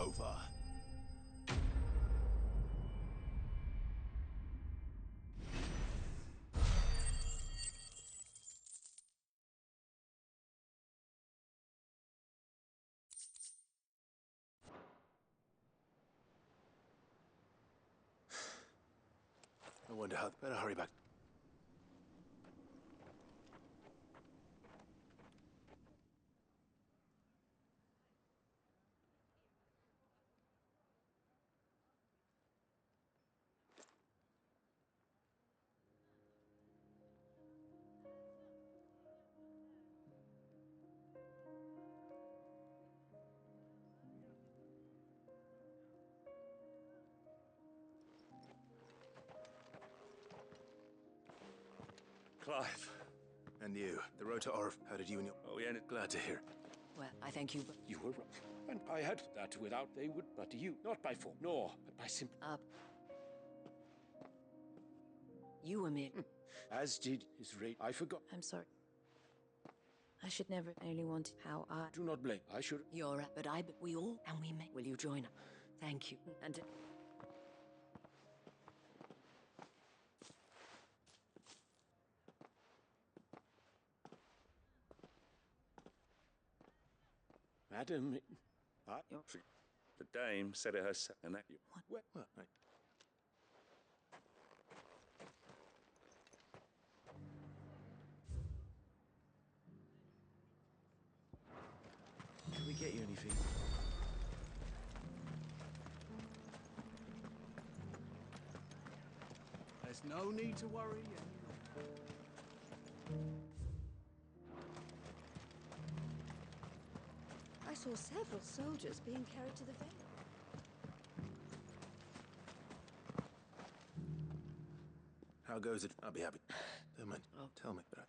over. I wonder how. Better hurry back. Clive. And you. The road to Orif. How did you and your... Oh, yeah, Glad to hear. Well, I thank you, but... You were right. And I had that without they would, but you, not by force, nor by simple... You were me. As did his rate. I forgot. I'm sorry. I should never only want how I... Do not blame. I should... You're right, but we all, and we may... Will you join us? Thank you. And... Madam... The dame said it herself, and that you... What? Right. Can we get you anything? There's no need to worry. I saw several soldiers being carried to the Vale. How goes it? I'll be happy. Don't mind. Tell me. But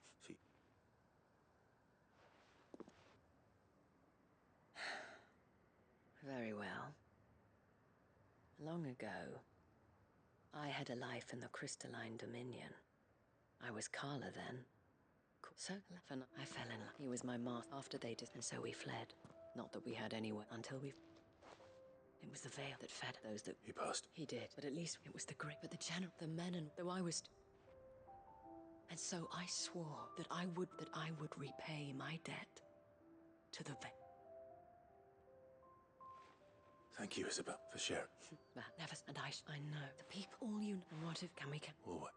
Very well. Long ago, I had a life in the crystalline dominion. I was Carla then. So, I fell in love. He was my master after they did, and so we fled. Not that we had anywhere until we... It was the Veil that fed those that... He passed. He did, but at least it was the great... But the general, the men, and though I was... And so I swore that I would repay my debt to the Veil. Thank you, Isabel, for sharing. Never, and I know the people, all you know. And what if, can we... Or what?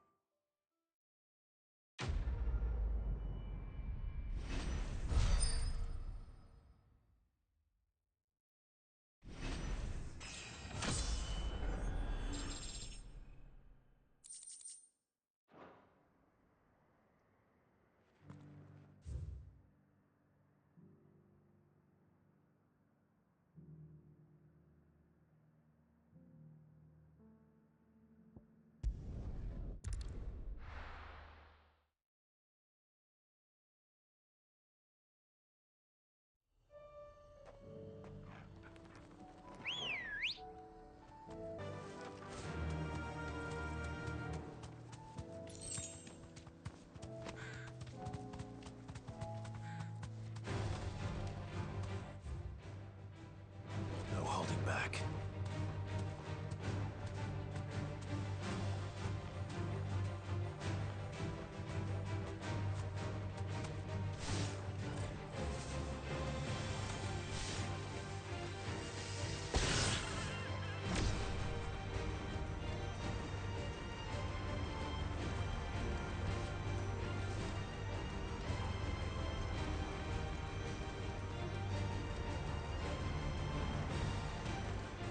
No holding back.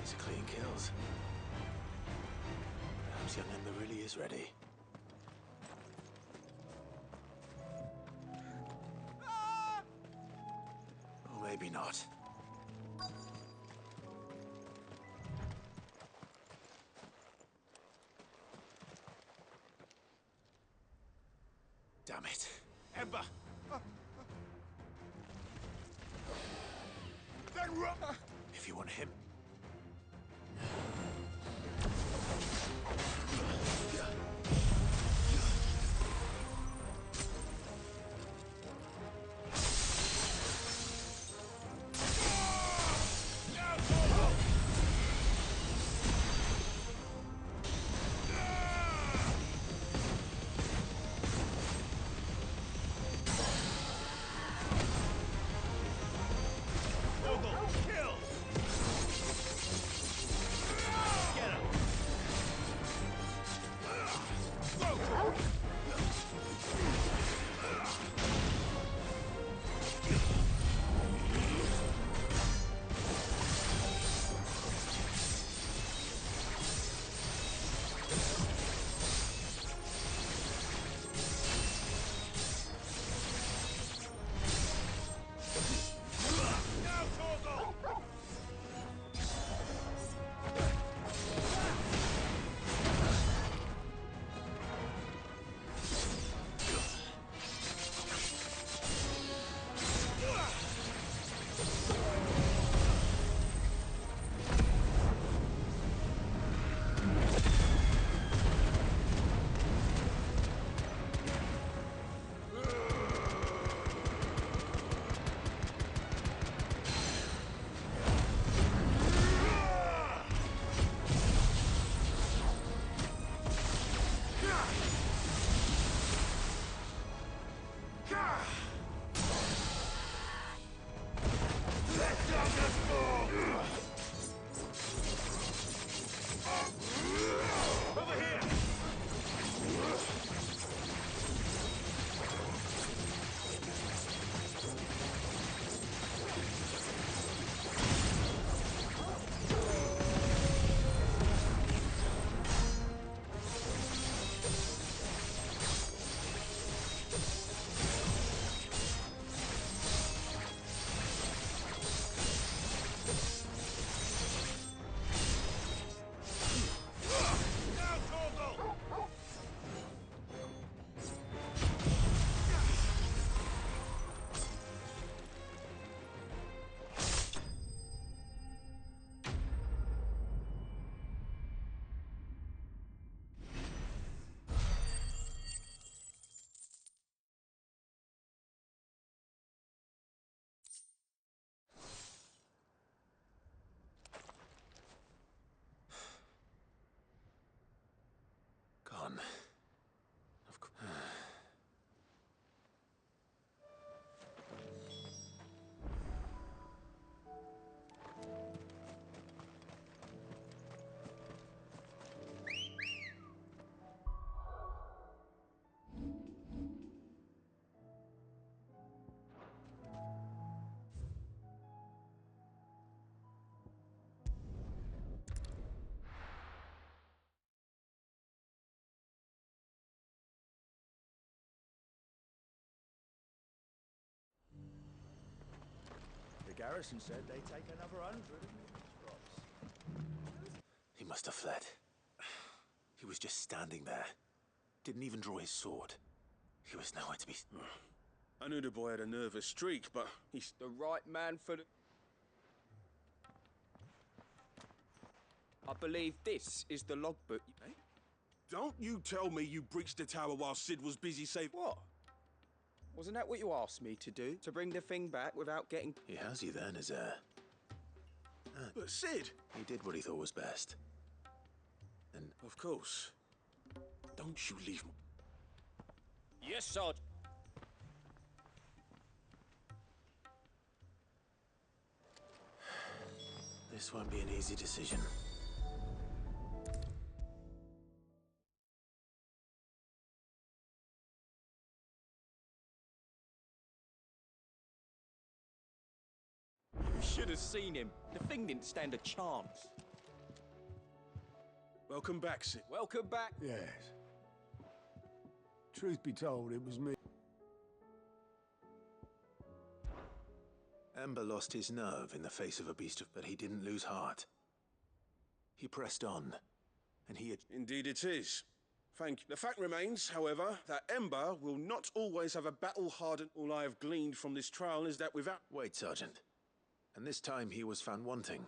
These are clean kills. Perhaps young Ember really is ready. Or maybe not. Damn it. Ember! Then run! If you want him. garrison said they'd take another 100 in He must have fled. He was just standing there. Didn't even draw his sword. He was nowhere to be... I knew the boy had a nervous streak, but he's the right man for the... I believe this is the logbook. Eh? Don't you tell me you breached the tower while Sid was busy saving... What? Wasn't that what you asked me to do? To bring the thing back without getting... He has you then, as a... But Sid! He did what he thought was best. And... Of course. Don't you leave me... Yes, Sod. This won't be an easy decision. You should have seen him. The thing didn't stand a chance. Welcome back, Sid. Welcome back. Yes. Truth be told, it was me. Ember lost his nerve in the face of a beast, but he didn't lose heart. He pressed on, and he had... Indeed it is. Thank you. The fact remains, however, that Ember will not always have a battle-hardened... All I have gleaned from this trial is that without... Wait, Sergeant. And this time he was found wanting.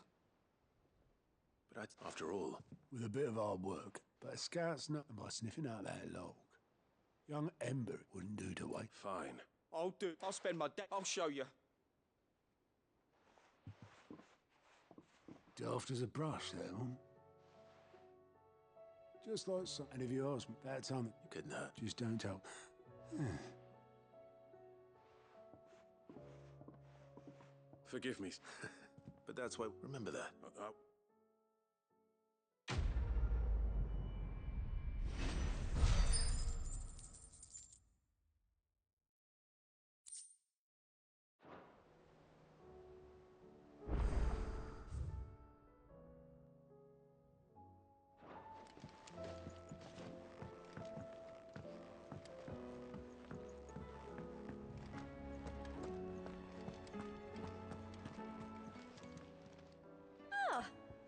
But after all... With a bit of hard work, but a scout's nothing by sniffing out that log. Young Ember wouldn't do to wait. Fine. I'll do. I'll spend my day. I'll show you. Daft as a brush, that one. Just like some... And if you ask me, that time... You couldn't hurt. Just don't tell. Forgive me. But that's why... Remember that.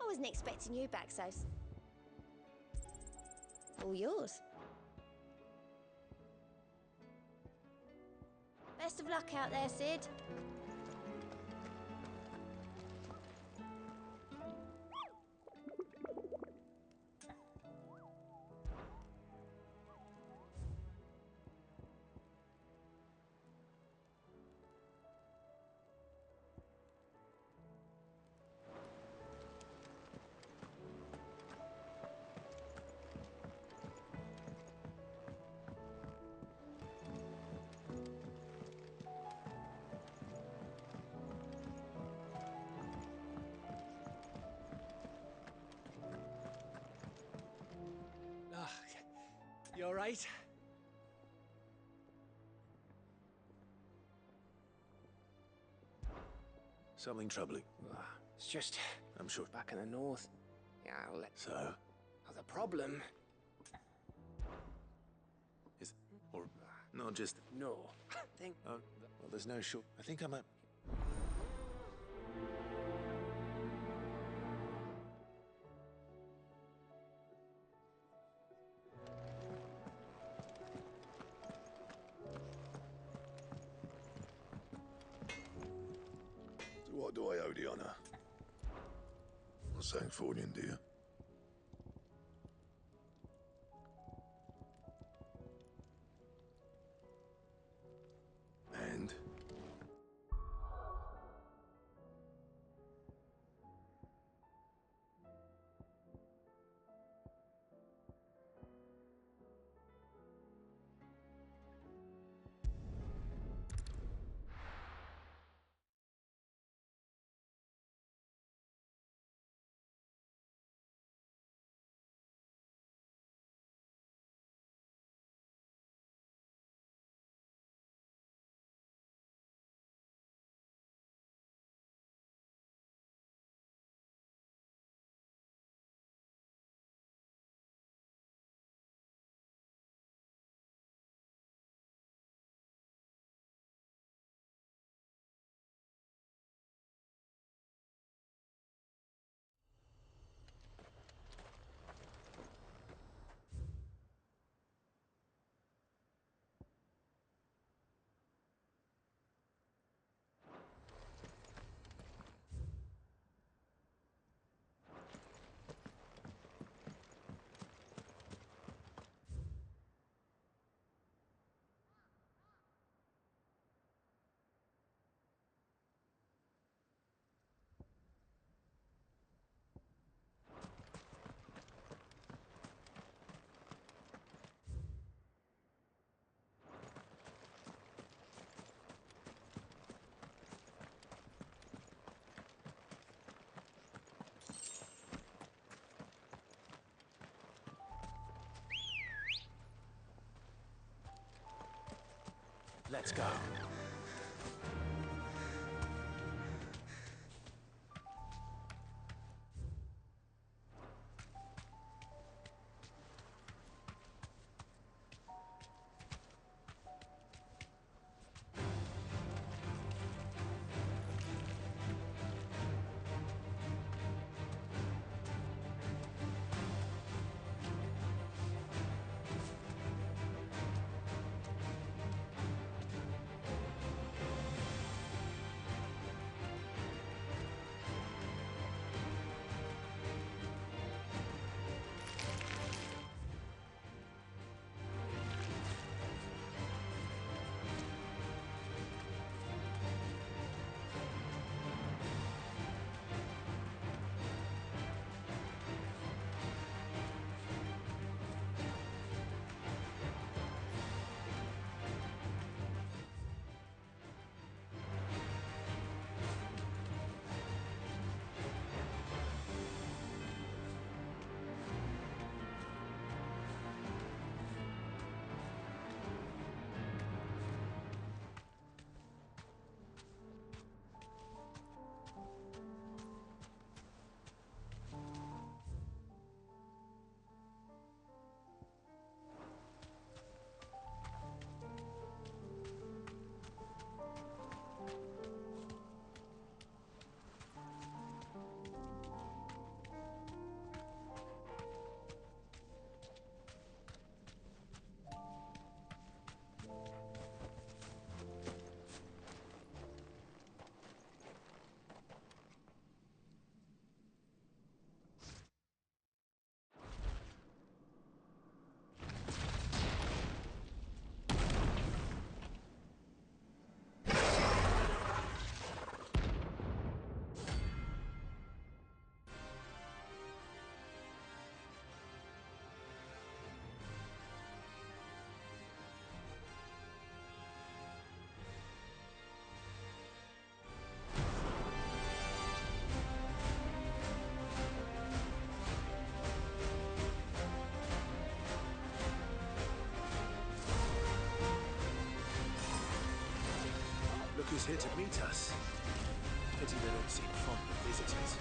I wasn't expecting you back, Sos. All yours. Best of luck out there, Sid. You all right? Something troubling. It's just... I'm sure. Back in the north. Yeah, I'll let... So? Oh, the problem... Is... Or... Not just... No. Think... Oh, well, there's no short... I think I might... What do I owe the honor? Not saying fortune, do you? Let's go. Look who's here to meet us. Pity they don't seem fond of visitors.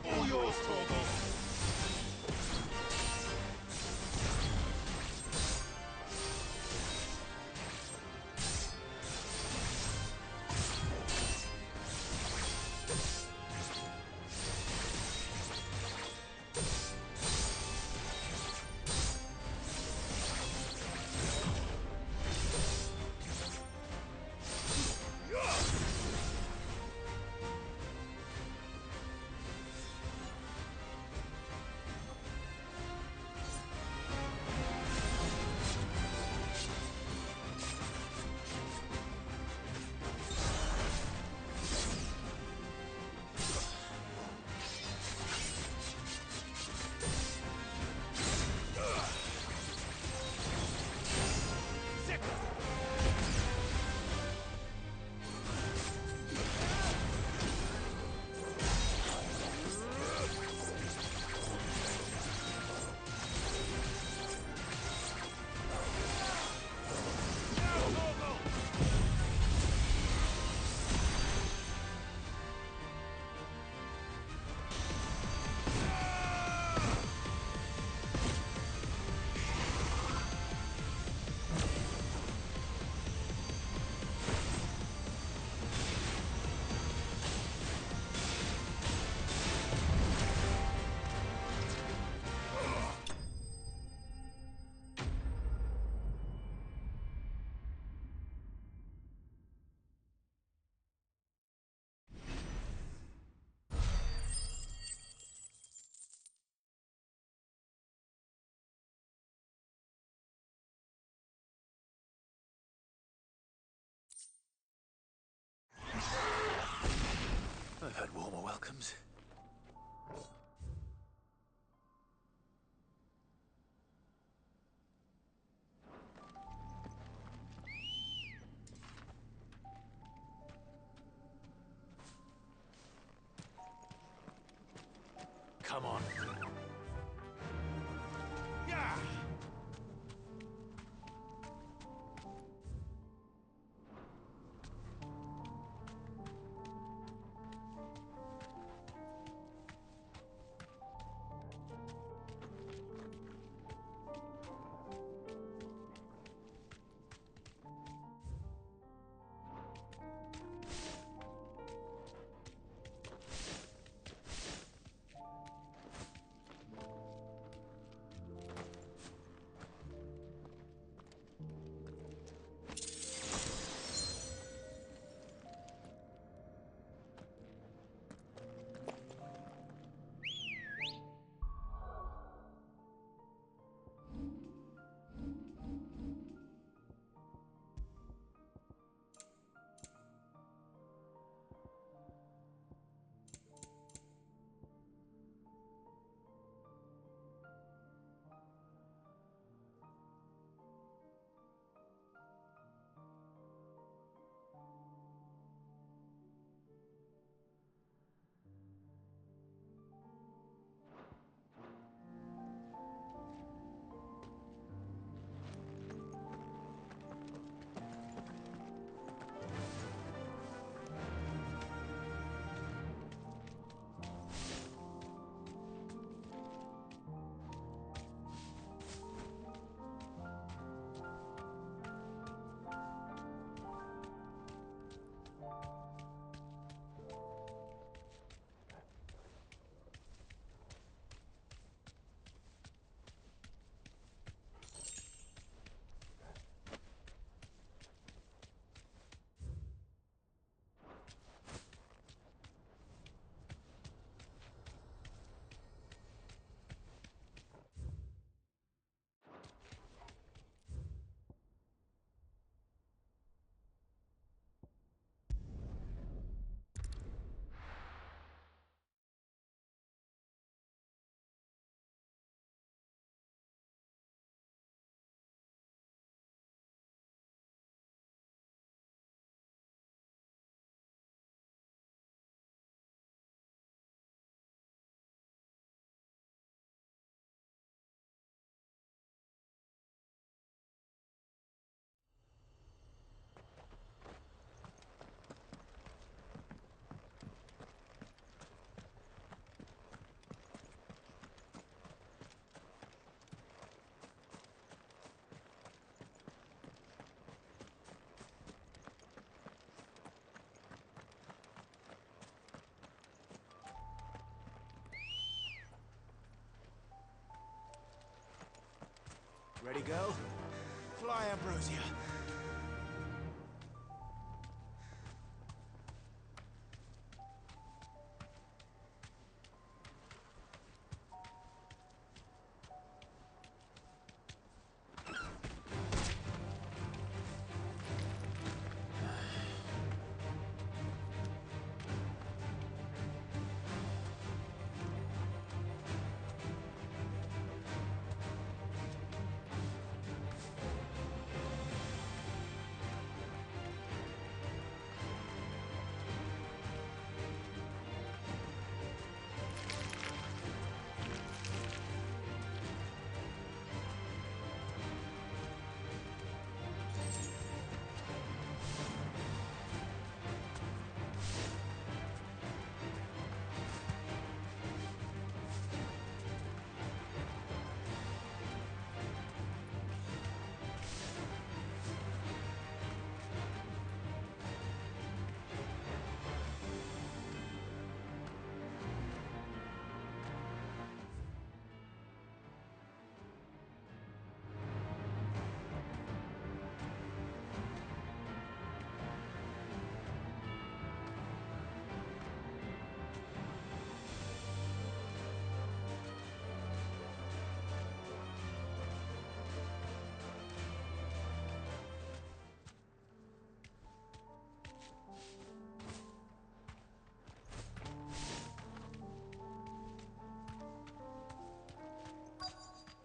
All yours, Torgal. I've had warmer welcomes. Come on. Yeah! Ready, girl? Fly, Ambrosia.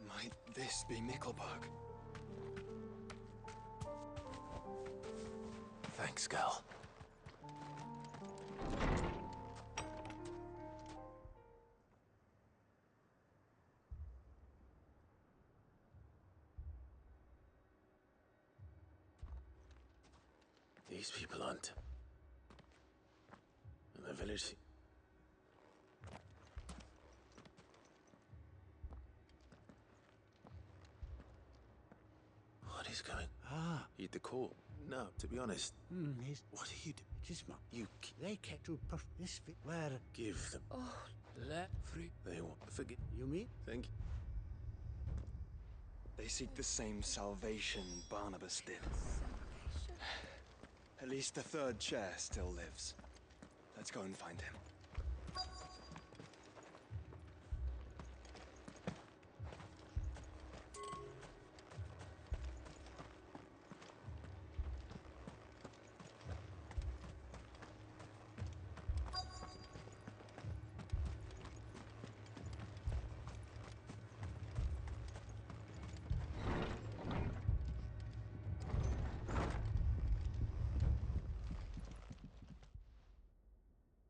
Might this be Mickelberg? Thanks, girl. These people aren't in the village. What is going? Ah. Eat the core. No, to be honest. Yes. What are you doing? Just my. You. They kept to push this bit where. Give them. Oh, let free. They want forget. You mean? Thank you. They seek the same salvation Barnabas did. At least the third chair still lives. Let's go and find him.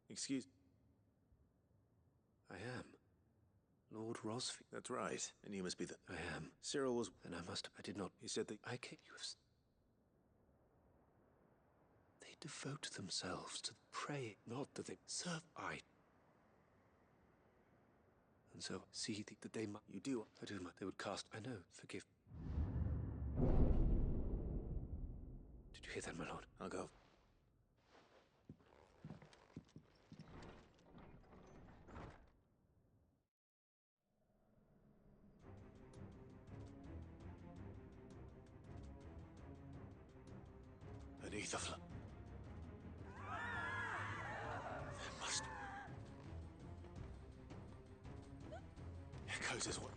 Excuse. I am. Lord Rosfield. That's right. And you must be the. I am. Cyril was. And I did not. He said that. I can't. You have. They devote themselves to praying, not that they serve. And so, see that they might. You do. I do. They would cast. I know. Forgive. Did you hear that, my lord? I'll go. Beneath the flood. There must. Echoes as well.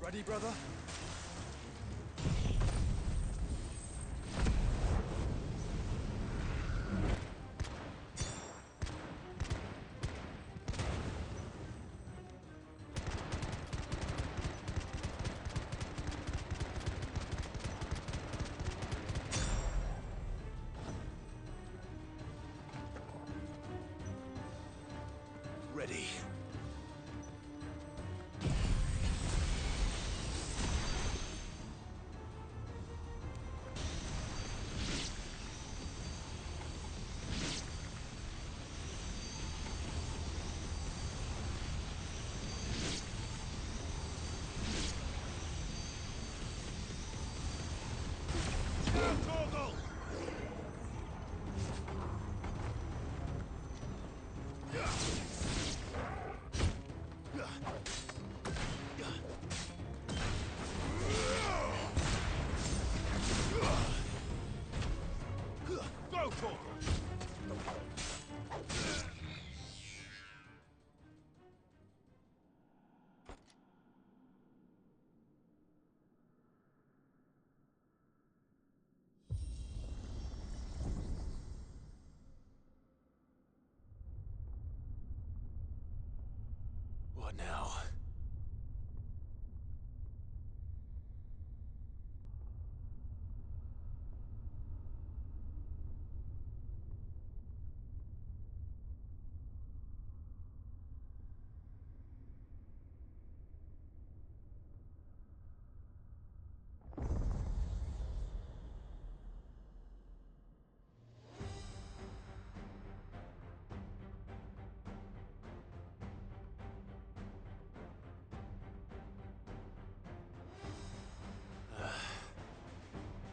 Ready, brother? Ready. What now?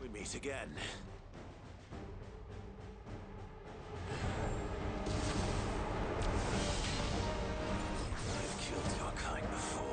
We meet again. I've killed your kind before.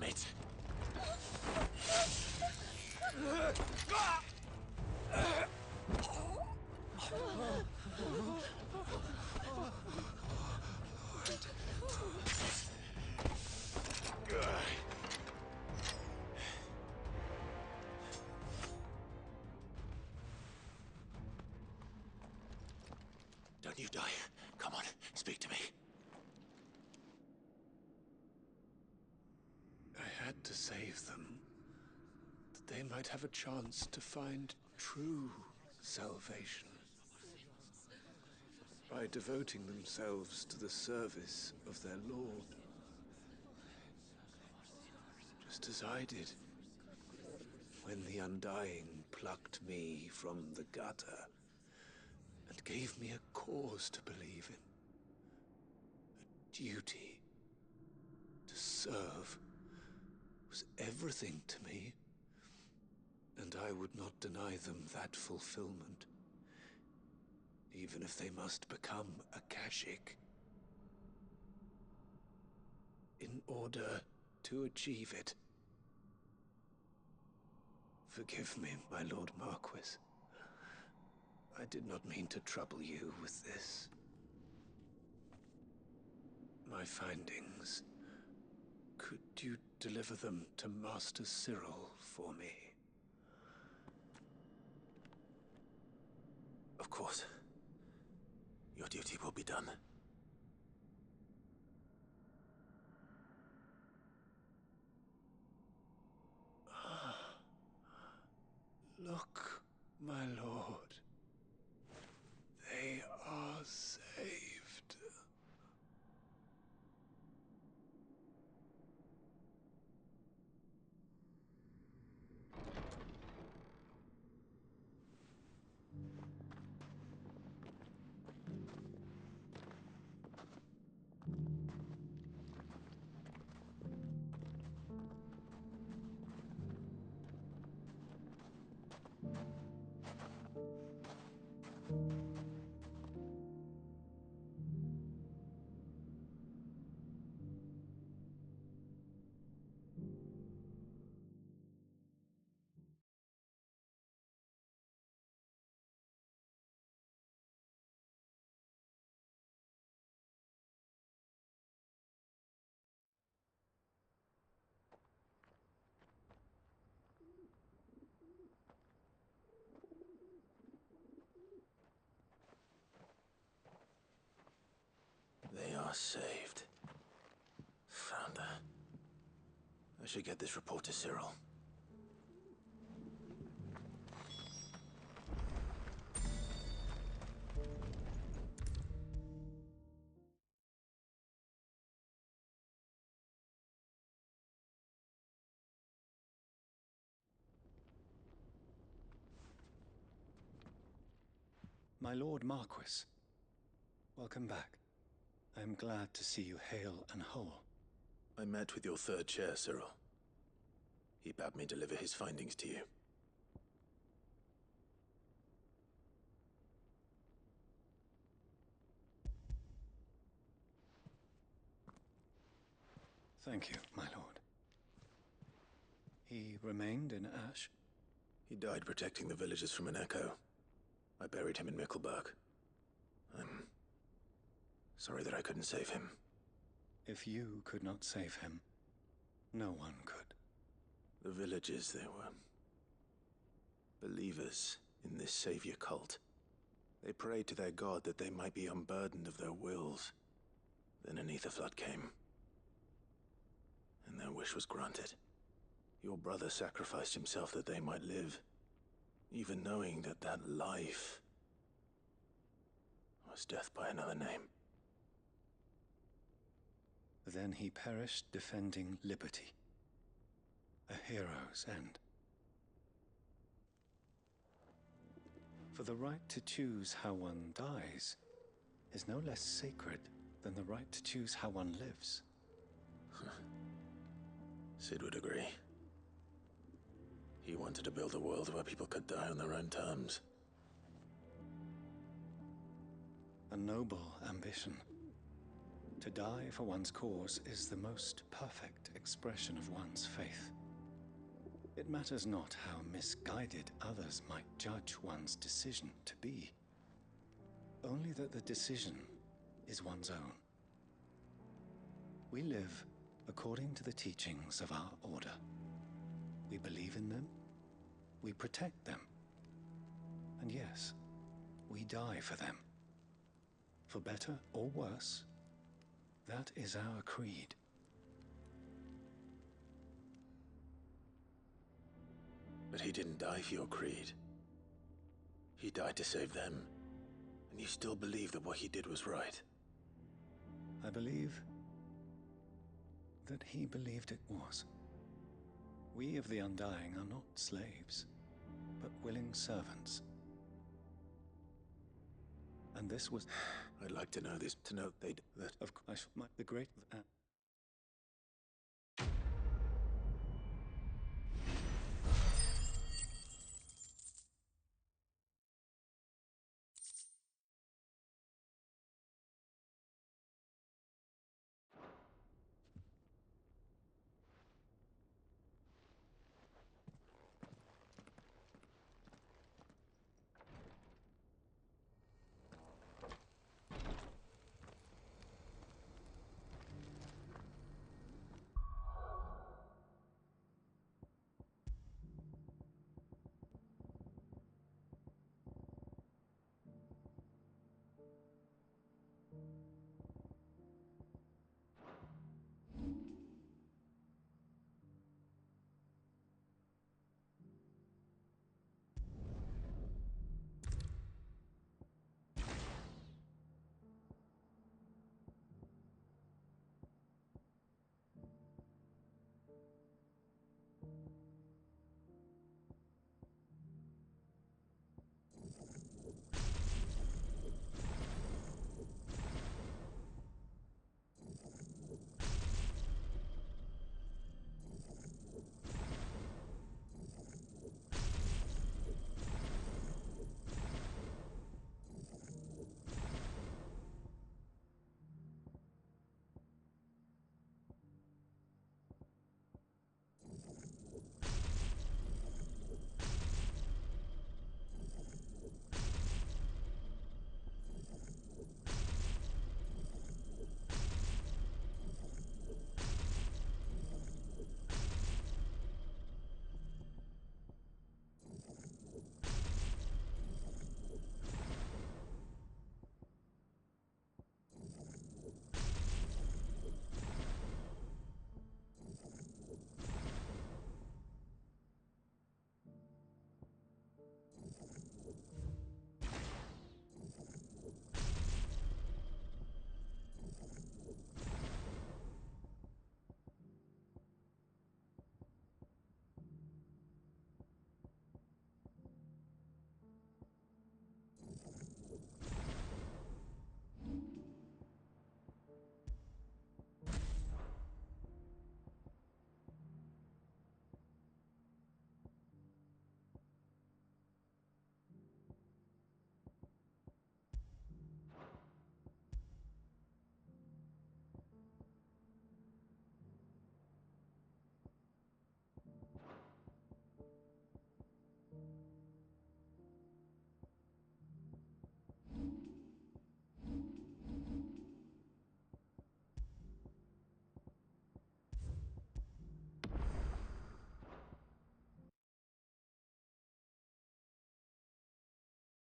Damn it! Don't you die. Come on, speak to me. I had to save them, that they might have a chance to find true salvation. By devoting themselves to the service of their Lord. Just as I did, when the Undying plucked me from the gutter and gave me a cause to believe in. A duty to serve was everything to me, and I would not deny them that fulfillment, even if they must become a Kashik. In order to achieve it. Forgive me, my Lord Marquis. I did not mean to trouble you with this. My findings. Could you deliver them to Master Cyril for me? Of course. Your duty will be done. Look, my lord. They are saved. They are saved. Found her. I should get this report to Cyril. My Lord Marquis, welcome back. I am glad to see you hale and whole. I met with your third chair, Cyril. He bade me deliver his findings to you. Thank you, my lord. He remained in Ash? He died protecting the villagers from an echo. I buried him in Mickelberg. I'm sorry that I couldn't save him. If you could not save him, no one could. The villagers, they were believers in this savior cult. They prayed to their god that they might be unburdened of their wills. Then an ether flood came, and their wish was granted. Your brother sacrificed himself that they might live, even knowing that that life was death by another name. Then he perished defending liberty. A hero's end. For the right to choose how one dies is no less sacred than the right to choose how one lives. Sid would agree. He wanted to build a world where people could die on their own terms. A noble ambition. To die for one's cause is the most perfect expression of one's faith. It matters not how misguided others might judge one's decision to be, only that the decision is one's own. We live according to the teachings of our order. We believe in them, we protect them, and yes, we die for them. For better or worse, that is our creed. But he didn't die for your creed. He died to save them. And you still believe that what he did was right. I believe that he believed it was. We of the Undying are not slaves, but willing servants. And this was... I'd like to know this, to know that... Of course, the great...